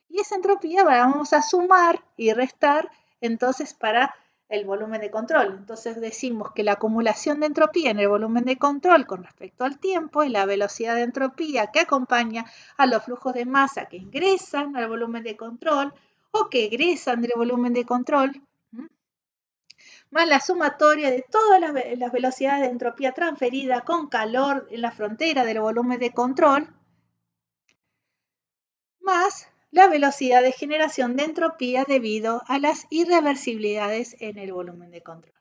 Y esa entropía vamos a sumar y restar entonces para el volumen de control. Entonces decimos que la acumulación de entropía en el volumen de control con respecto al tiempo es la velocidad de entropía que acompaña a los flujos de masa que ingresan al volumen de control o que egresan del volumen de control, más la sumatoria de todas las velocidades de entropía transferida con calor en la frontera del volumen de control, más la velocidad de generación de entropía debido a las irreversibilidades en el volumen de control.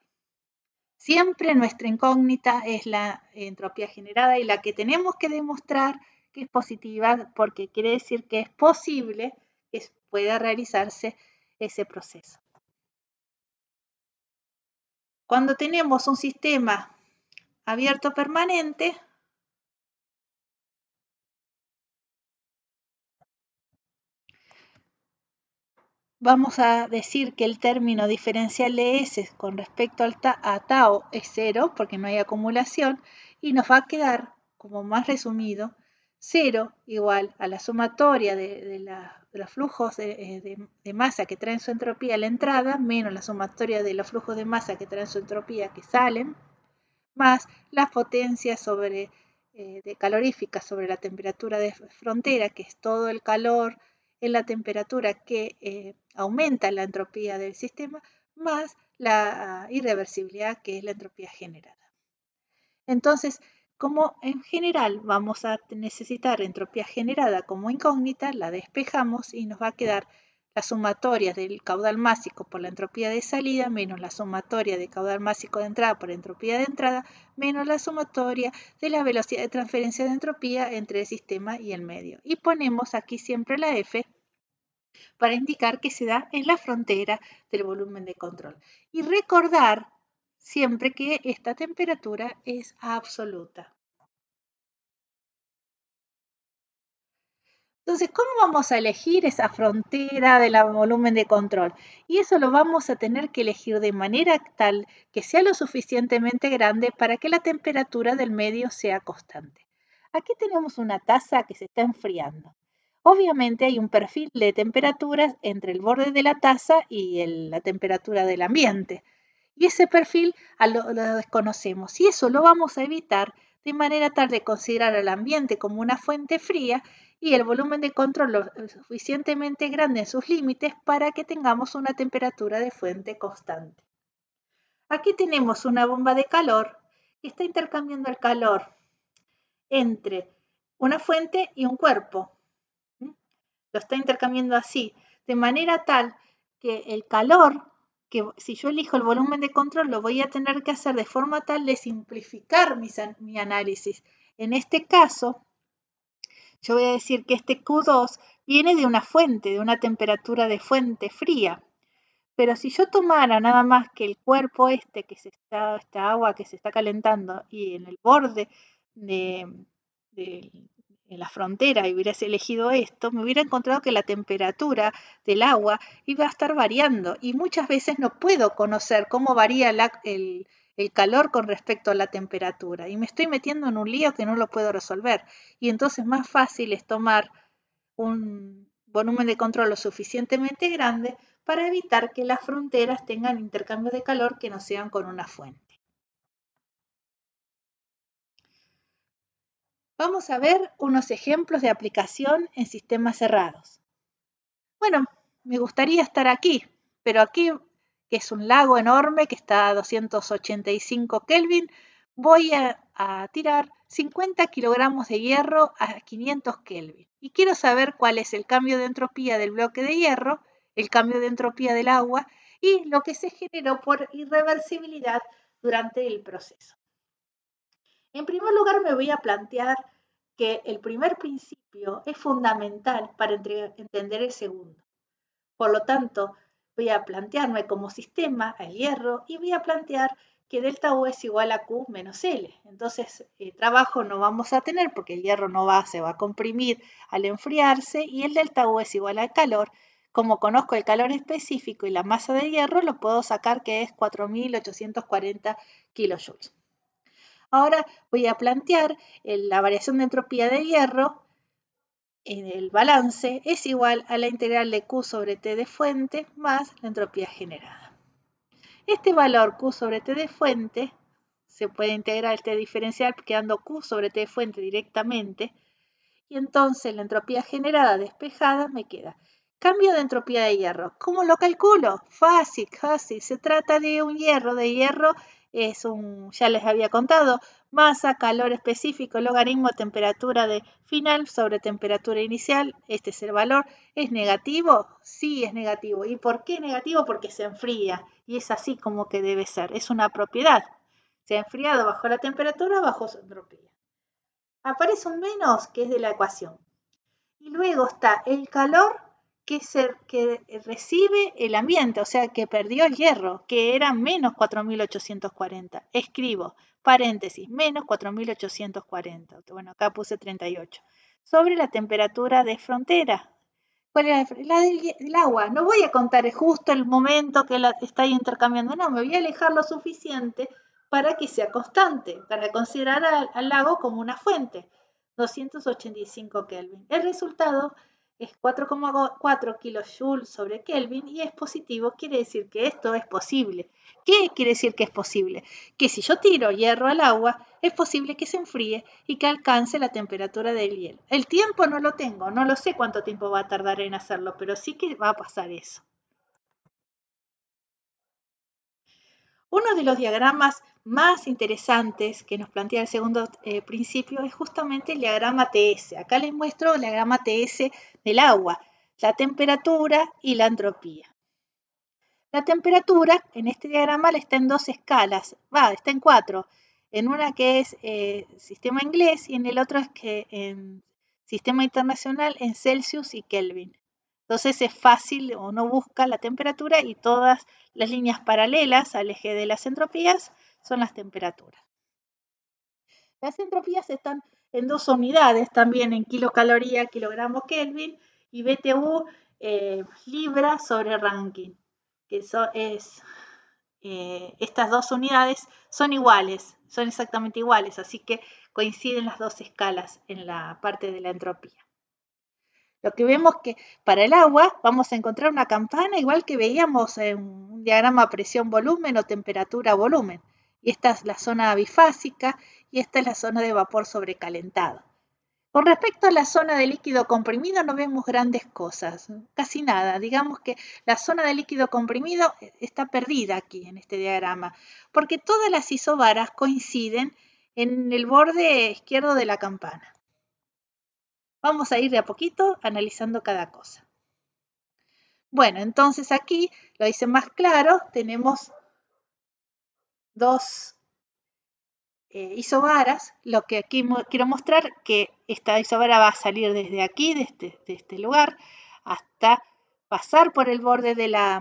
Siempre nuestra incógnita es la entropía generada y la que tenemos que demostrar que es positiva porque quiere decir que es posible que pueda realizarse ese proceso. Cuando tenemos un sistema abierto permanente, vamos a decir que el término diferencial de S con respecto a tau es cero, porque no hay acumulación, y nos va a quedar, como más resumido, cero igual a la sumatoria de los flujos de masa que traen su entropía a la entrada, menos la sumatoria de los flujos de masa que traen su entropía que salen, más las potencias de caloríficas sobre la temperatura de frontera, que es todo el calor en la temperatura que aumenta la entropía del sistema, más la irreversibilidad, que es la entropía generada. Entonces, como en general vamos a necesitar entropía generada como incógnita, la despejamos y nos va a quedar la sumatoria del caudal másico por la entropía de salida menos la sumatoria del caudal másico de entrada por entropía de entrada menos la sumatoria de la velocidad de transferencia de entropía entre el sistema y el medio. Y ponemos aquí siempre la F para indicar que se da en la frontera del volumen de control. Y recordar siempre que esta temperatura es absoluta. Entonces, ¿cómo vamos a elegir esa frontera del volumen de control? Y eso lo vamos a tener que elegir de manera tal que sea lo suficientemente grande para que la temperatura del medio sea constante. Aquí tenemos una taza que se está enfriando. Obviamente hay un perfil de temperaturas entre el borde de la taza y la temperatura del ambiente. Y ese perfil lo desconocemos. Y eso lo vamos a evitar de manera tal de considerar al ambiente como una fuente fría y el volumen de control lo suficientemente grande en sus límites para que tengamos una temperatura de fuente constante. Aquí tenemos una bomba de calor que está intercambiando el calor entre una fuente y un cuerpo. Lo está intercambiando así, de manera tal que el calor, que si yo elijo el volumen de control, lo voy a tener que hacer de forma tal de simplificar mi análisis. En este caso, yo voy a decir que este Q2 viene de una fuente, de una temperatura de fuente fría. Pero si yo tomara nada más que el cuerpo esta agua que se está calentando, y en el borde del en la frontera y hubiera elegido esto, me hubiera encontrado que la temperatura del agua iba a estar variando y muchas veces no puedo conocer cómo varía el calor con respecto a la temperatura y me estoy metiendo en un lío que no lo puedo resolver. Y entonces más fácil es tomar un volumen de control lo suficientemente grande para evitar que las fronteras tengan intercambios de calor que no sean con una fuente. Vamos a ver unos ejemplos de aplicación en sistemas cerrados. Bueno, me gustaría estar aquí, pero aquí, que es un lago enorme que está a 285 Kelvin, voy a tirar 50 kilogramos de hierro a 500 Kelvin. Y quiero saber cuál es el cambio de entropía del bloque de hierro, el cambio de entropía del agua y lo que se generó por irreversibilidad durante el proceso. En primer lugar, me voy a plantear que el primer principio es fundamental para entender el segundo. Por lo tanto, voy a plantearme como sistema el hierro y voy a plantear que delta U es igual a Q menos L. Entonces, trabajo no vamos a tener porque el hierro se va a comprimir al enfriarse y el delta U es igual al calor. Como conozco el calor específico y la masa de hierro, lo puedo sacar que es 4.840 kilojoules. Ahora voy a plantear la variación de entropía de hierro en el balance es igual a la integral de Q sobre T de fuente más la entropía generada. Este valor Q sobre T de fuente se puede integrar el T diferencial quedando Q sobre T de fuente directamente y entonces la entropía generada despejada me queda. Cambio de entropía de hierro. ¿Cómo lo calculo? Fácil, fácil. Se trata de un hierro. De hierro es ya les había contado, masa, calor específico, logaritmo, temperatura de final sobre temperatura inicial. Este es el valor. ¿Es negativo? Sí, es negativo. ¿Y por qué negativo? Porque se enfría. Y es así como que debe ser. Es una propiedad. Se ha enfriado bajo la temperatura, bajo su entropía. Aparece un menos que es de la ecuación. Y luego está el calor que recibe el ambiente, o sea, que perdió el hierro, que era menos 4.840. Escribo, paréntesis, menos 4.840. Bueno, acá puse 38. Sobre la temperatura de frontera. ¿Cuál era la del agua? No voy a contar justo el momento que la está intercambiando, no, me voy a alejar lo suficiente para que sea constante, para considerar al lago como una fuente. 285 Kelvin. El resultado es 4,4 kilojoules sobre Kelvin y es positivo, quiere decir que esto es posible. ¿Qué quiere decir que es posible? Que si yo tiro hierro al agua, es posible que se enfríe y que alcance la temperatura del hielo. El tiempo no lo tengo, no lo sé cuánto tiempo va a tardar en hacerlo, pero sí que va a pasar eso. Uno de los diagramas más interesantes que nos plantea el segundo principio es justamente el diagrama TS. Acá les muestro el diagrama TS del agua, la temperatura y la entropía. La temperatura en este diagrama está en dos escalas, está en 4. En una que es sistema inglés y en el otro es que en sistema internacional en Celsius y Kelvin. Entonces es fácil, uno busca la temperatura y todas las líneas paralelas al eje de las entropías son las temperaturas. Las entropías están en dos unidades, también en kilocaloría, kilogramo Kelvin y BTU libra sobre Rankine, que estas dos unidades son iguales, son exactamente iguales, así que coinciden las dos escalas en la parte de la entropía. Lo que vemos que para el agua vamos a encontrar una campana igual que veíamos en un diagrama presión-volumen o temperatura-volumen. Y esta es la zona bifásica y esta es la zona de vapor sobrecalentado. Con respecto a la zona de líquido comprimido no vemos grandes cosas, casi nada. Digamos que la zona de líquido comprimido está perdida aquí en este diagrama, porque todas las isobaras coinciden en el borde izquierdo de la campana. Vamos a ir de a poquito analizando cada cosa. Bueno, entonces aquí lo hice más claro, tenemos dos isobaras. Lo que aquí quiero mostrar que esta isobara va a salir desde aquí, de este lugar, hasta pasar por el borde de la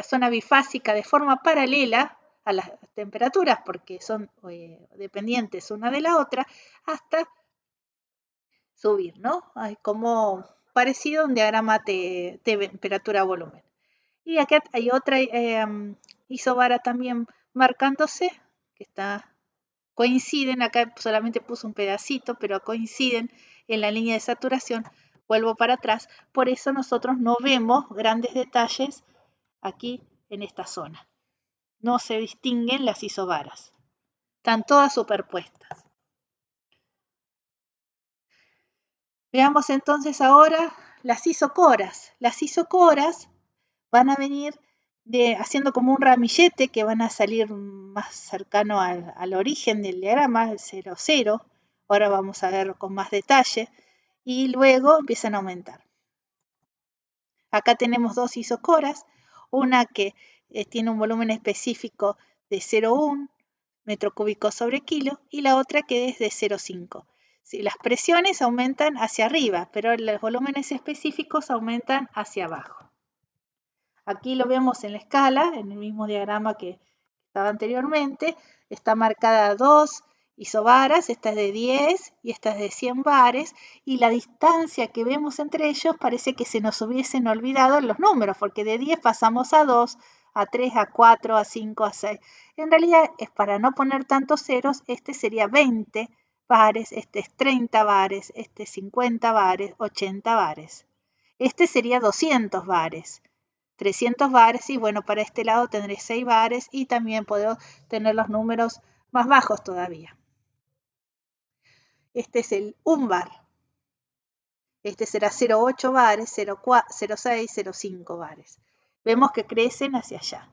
zona bifásica de forma paralela a las temperaturas, porque son dependientes una de la otra, hasta subir, ¿no? Hay como parecido a un diagrama de temperatura-volumen. Y acá hay otra isobara también marcándose, que coinciden, acá solamente puse un pedacito, pero coinciden en la línea de saturación. Vuelvo para atrás, por eso nosotros no vemos grandes detalles aquí en esta zona. No se distinguen las isobaras, están todas superpuestas. Veamos entonces ahora las isocoras. Las isocoras van a venir haciendo como un ramillete que van a salir más cercano al origen del diagrama, el 0, 0. Ahora vamos a ver con más detalle. Y luego empiezan a aumentar. Acá tenemos dos isocoras, una que tiene un volumen específico de 0,1 metro cúbico sobre kilo y la otra que es de 0,5. Sí, las presiones aumentan hacia arriba, pero los volúmenes específicos aumentan hacia abajo. Aquí lo vemos en la escala, en el mismo diagrama que estaba anteriormente. Está marcada 2 isobaras, esta es de 10 y esta es de 100 bares, y la distancia que vemos entre ellos parece que se nos hubiesen olvidado los números, porque de 10 pasamos a 2, a 3, a 4, a 5, a 6. En realidad es para no poner tantos ceros, este sería 20 bares, este es 30 bares, este es 50 bares, 80 bares. Este sería 200 bares. 300 bares y bueno, para este lado tendré 6 bares y también puedo tener los números más bajos todavía. Este es el 1 bar. Este será 0,8 bares, 0,6, 0,5 bares. Vemos que crecen hacia allá.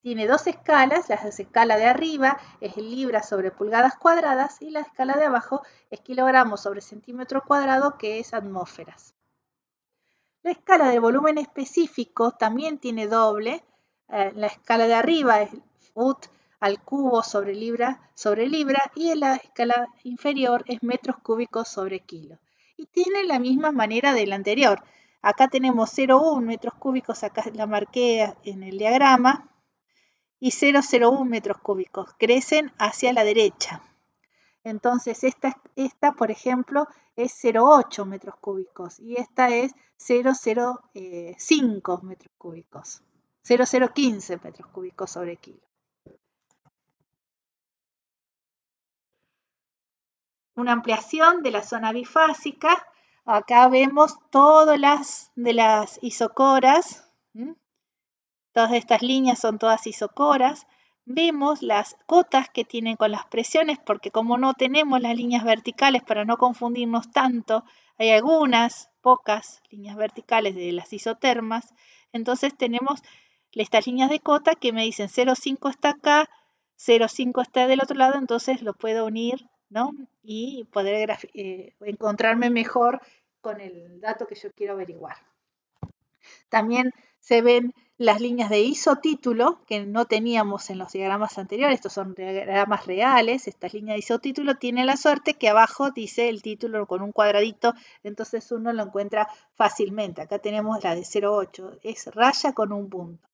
Tiene dos escalas, la escala de arriba es libras sobre pulgadas cuadradas y la escala de abajo es kilogramos sobre centímetro cuadrado, que es atmósferas. La escala de volumen específico también tiene doble. La escala de arriba es foot al cubo sobre libra y en la escala inferior es metros cúbicos sobre kilo. Y tiene la misma manera de la anterior. Acá tenemos 0,1 metros cúbicos, acá la marqué en el diagrama, y 0,01 metros cúbicos. Crecen hacia la derecha. Entonces, esta, por ejemplo, es 0,8 metros cúbicos y esta es 0,05 metros cúbicos. 0,015 metros cúbicos sobre kilo. Una ampliación de la zona bifásica. Acá vemos todas las de las isocoras. Todas estas líneas son todas isocoras. Vemos las cotas que tienen con las presiones, porque como no tenemos las líneas verticales para no confundirnos tanto, hay algunas, pocas líneas verticales de las isotermas, entonces tenemos estas líneas de cota que me dicen 0,5 está acá, 0,5 está del otro lado, entonces lo puedo unir, ¿no? Y poder encontrarme mejor con el dato que yo quiero averiguar. También se ven las líneas de isotítulo que no teníamos en los diagramas anteriores. Estos son diagramas reales. Esta línea de isotítulo tiene la suerte que abajo dice el título con un cuadradito, entonces uno lo encuentra fácilmente. Acá tenemos la de 0,8, es raya con un punto.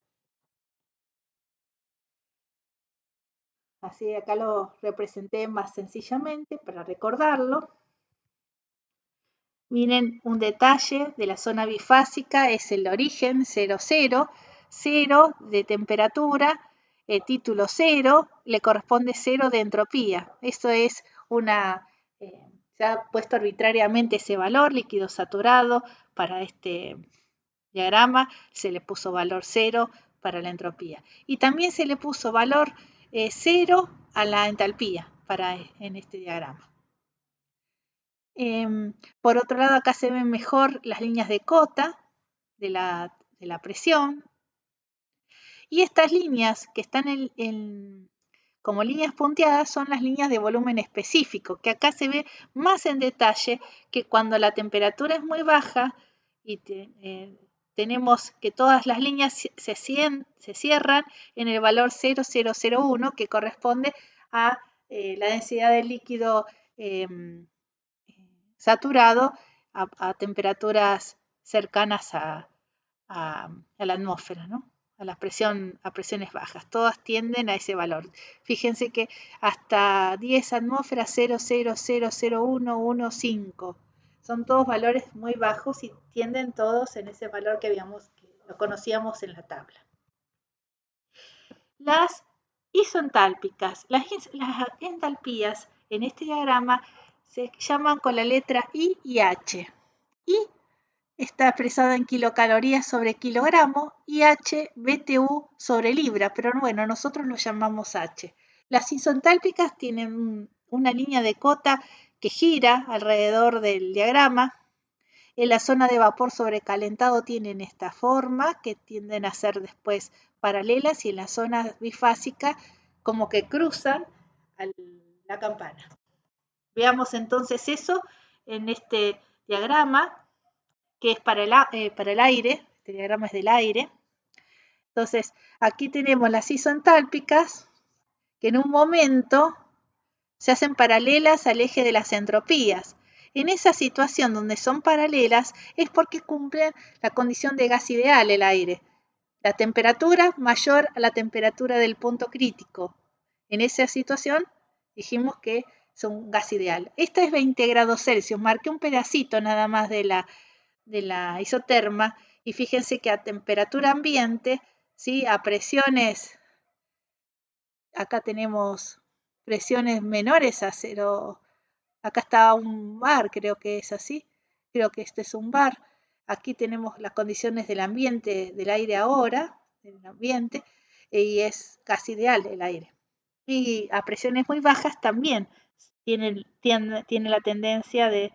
Así acá lo representé más sencillamente para recordarlo. Miren un detalle de la zona bifásica, es el origen 0,0, 0 de temperatura, título 0, le corresponde 0 de entropía. Esto es se ha puesto arbitrariamente ese valor, líquido saturado, para este diagrama, se le puso valor 0 para la entropía. Y también se le puso valor 0 a la entalpía en este diagrama. Por otro lado, acá se ven mejor las líneas de cota de la presión. Y estas líneas que están como líneas punteadas son las líneas de volumen específico, que acá se ve más en detalle que cuando la temperatura es muy baja y tenemos que todas las líneas se cierran en el valor 0,001, que corresponde a la densidad del líquido saturado a temperaturas cercanas a la atmósfera, ¿no? A presiones bajas. Todas tienden a ese valor. Fíjense que hasta 10 atmósferas 0,0001115 Son todos valores muy bajos y tienden todos en ese valor que lo conocíamos en la tabla. Las isentálpicas, las entalpías en este diagrama se llaman con la letra I y H. I está expresada en kilocalorías sobre kilogramo y H BTU sobre libra, pero bueno, nosotros lo llamamos H. Las isentálpicas tienen una línea de cota que gira alrededor del diagrama. En la zona de vapor sobrecalentado tienen esta forma que tienden a ser después paralelas y en la zona bifásica como que cruzan la campana. Veamos entonces eso en este diagrama que es para el aire. Este diagrama es del aire. Entonces aquí tenemos las isentálpicas que en un momento se hacen paralelas al eje de las entropías. En esa situación donde son paralelas es porque cumplen la condición de gas ideal el aire. La temperatura mayor a la temperatura del punto crítico. En esa situación dijimos que es un gas ideal. Esta es 20 grados Celsius. Marqué un pedacito nada más de la isoterma y fíjense que a temperatura ambiente, ¿sí? A presiones, acá tenemos presiones menores a 0. Acá está un bar, creo que es así. Creo que este es un bar. Aquí tenemos las condiciones del ambiente, del aire ahora, del ambiente, y es casi ideal el aire. Y a presiones muy bajas también tiene la tendencia de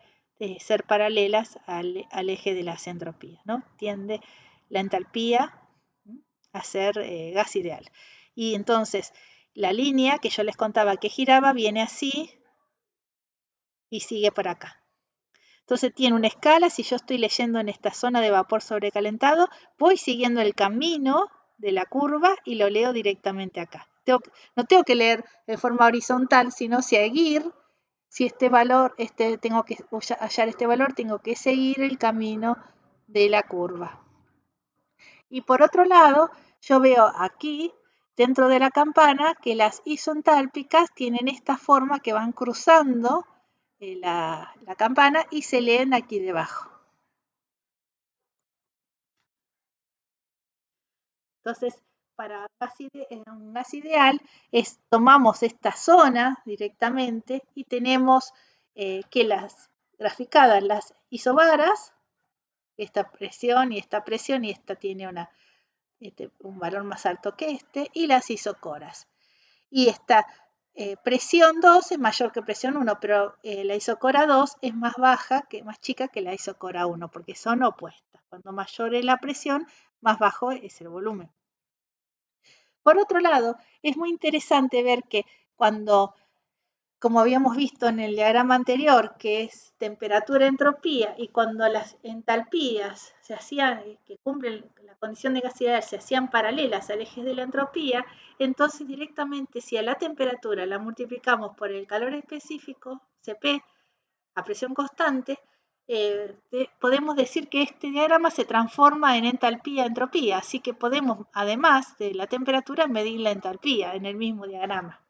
ser paralelas al eje de las entropías, ¿no? Tiende la entalpía a ser gas ideal. Y entonces la línea que yo les contaba que giraba viene así y sigue por acá. Entonces tiene una escala, si yo estoy leyendo en esta zona de vapor sobrecalentado, voy siguiendo el camino de la curva y lo leo directamente acá. No tengo que leer de forma horizontal, sino seguir, si este valor, tengo que hallar este valor, tengo que seguir el camino de la curva. Y por otro lado, yo veo aquí, dentro de la campana, que las isentálpicas tienen esta forma que van cruzando la campana y se leen aquí debajo. Entonces, para un gas ideal, tomamos esta zona directamente y tenemos que las graficadas, las isobaras, esta presión y esta tiene un valor más alto que y las isocoras. Y esta presión 2 es mayor que presión 1, pero la isocora 2 es más chica que la isocora 1, porque son opuestas. Cuando mayor es la presión, más bajo es el volumen. Por otro lado, es muy interesante ver que cuando, como habíamos visto en el diagrama anterior, que es temperatura-entropía, y cuando las entalpías que cumplen la condición de gasidad, se hacían paralelas al eje de la entropía, entonces directamente si a la temperatura la multiplicamos por el calor específico, Cp, a presión constante, podemos decir que este diagrama se transforma en entalpía-entropía, así que podemos, además de la temperatura, medir la entalpía en el mismo diagrama.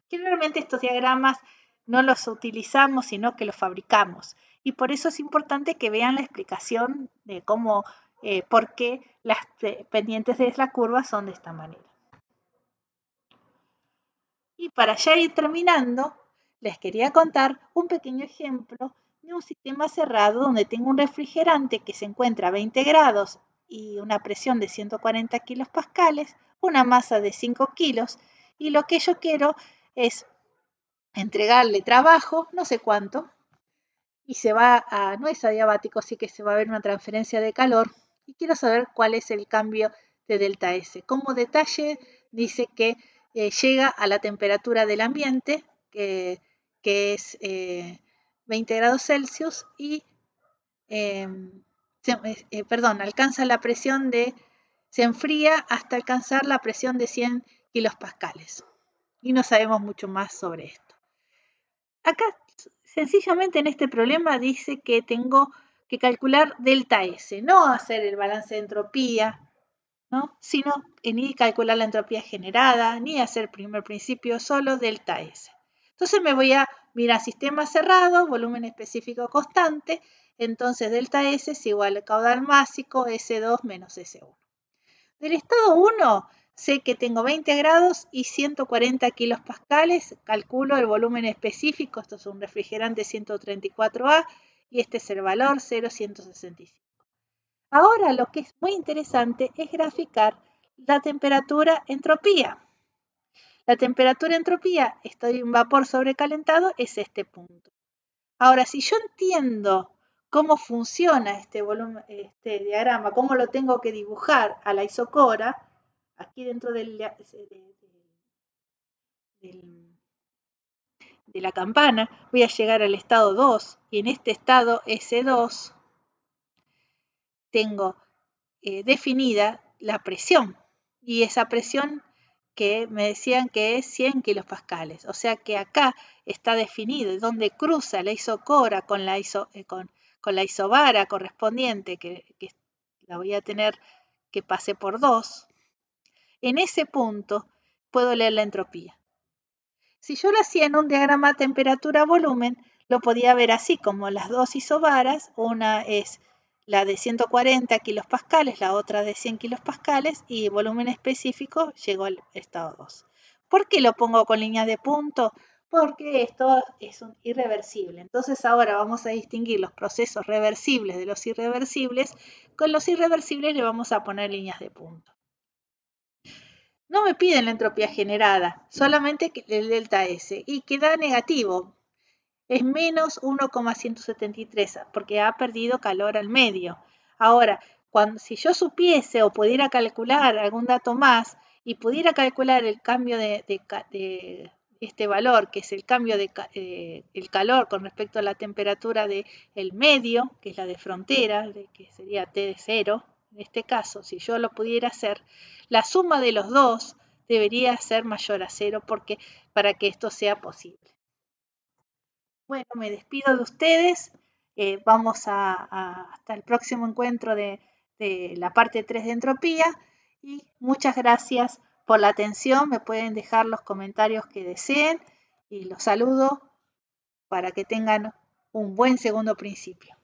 Generalmente estos diagramas no los utilizamos, sino que los fabricamos. Y por eso es importante que vean la explicación de por qué las pendientes de la curva son de esta manera. Y para ya ir terminando, les quería contar un pequeño ejemplo de un sistema cerrado donde tengo un refrigerante que se encuentra a 20 grados y una presión de 140 kilopascales, una masa de 5 kilos, y lo que yo quiero es entregarle trabajo, no sé cuánto, y no es adiabático, así que se va a ver una transferencia de calor, y quiero saber cuál es el cambio de delta S. Como detalle, dice que llega a la temperatura del ambiente, que es 20 grados Celsius, y alcanza la presión se enfría hasta alcanzar la presión de 100 kilopascales. Y no sabemos mucho más sobre esto. Acá, sencillamente en este problema dice que tengo que calcular delta S, no hacer el balance de entropía, ¿no? Sino ni calcular la entropía generada, ni hacer primer principio, solo delta S. Entonces me voy a Mira, sistema cerrado, volumen específico constante, entonces delta S es igual al caudal másico S2 menos S1. Del estado 1 sé que tengo 20 grados y 140 kilopascales, calculo el volumen específico, esto es un refrigerante 134A y este es el valor 0,165. Ahora lo que es muy interesante es graficar la temperatura-entropía. La temperatura-entropía, estoy en vapor sobrecalentado, es este punto. Ahora, si yo entiendo cómo funciona este volumen, este diagrama, cómo lo tengo que dibujar a la isocora, aquí dentro de la campana, voy a llegar al estado 2 y en este estado S2 tengo definida la presión y esa presión que me decían que es 100 kilopascales, o sea que acá está definido donde cruza la isocora con la isobara correspondiente, que la voy a tener que pase por 2, en ese punto puedo leer la entropía. Si yo lo hacía en un diagrama temperatura-volumen, lo podía ver así, como las dos isobaras, una es la de 140 kilopascales, la otra de 100 kilopascales, y volumen específico llegó al estado 2. ¿Por qué lo pongo con líneas de punto? Porque esto es un irreversible. Entonces ahora vamos a distinguir los procesos reversibles de los irreversibles. Con los irreversibles le vamos a poner líneas de punto. No me piden la entropía generada, solamente el delta S, y queda negativo. Es menos 1,173, porque ha perdido calor al medio. Ahora, si yo supiese o pudiera calcular algún dato más y pudiera calcular el cambio de este valor, que es el cambio de el calor con respecto a la temperatura del medio, que es la de frontera, que sería T de 0, en este caso, si yo lo pudiera hacer, la suma de los dos debería ser mayor a 0 para que esto sea posible. Bueno, me despido de ustedes. Vamos hasta el próximo encuentro de la parte 3 de entropía y muchas gracias por la atención. Me pueden dejar los comentarios que deseen y los saludo para que tengan un buen segundo principio.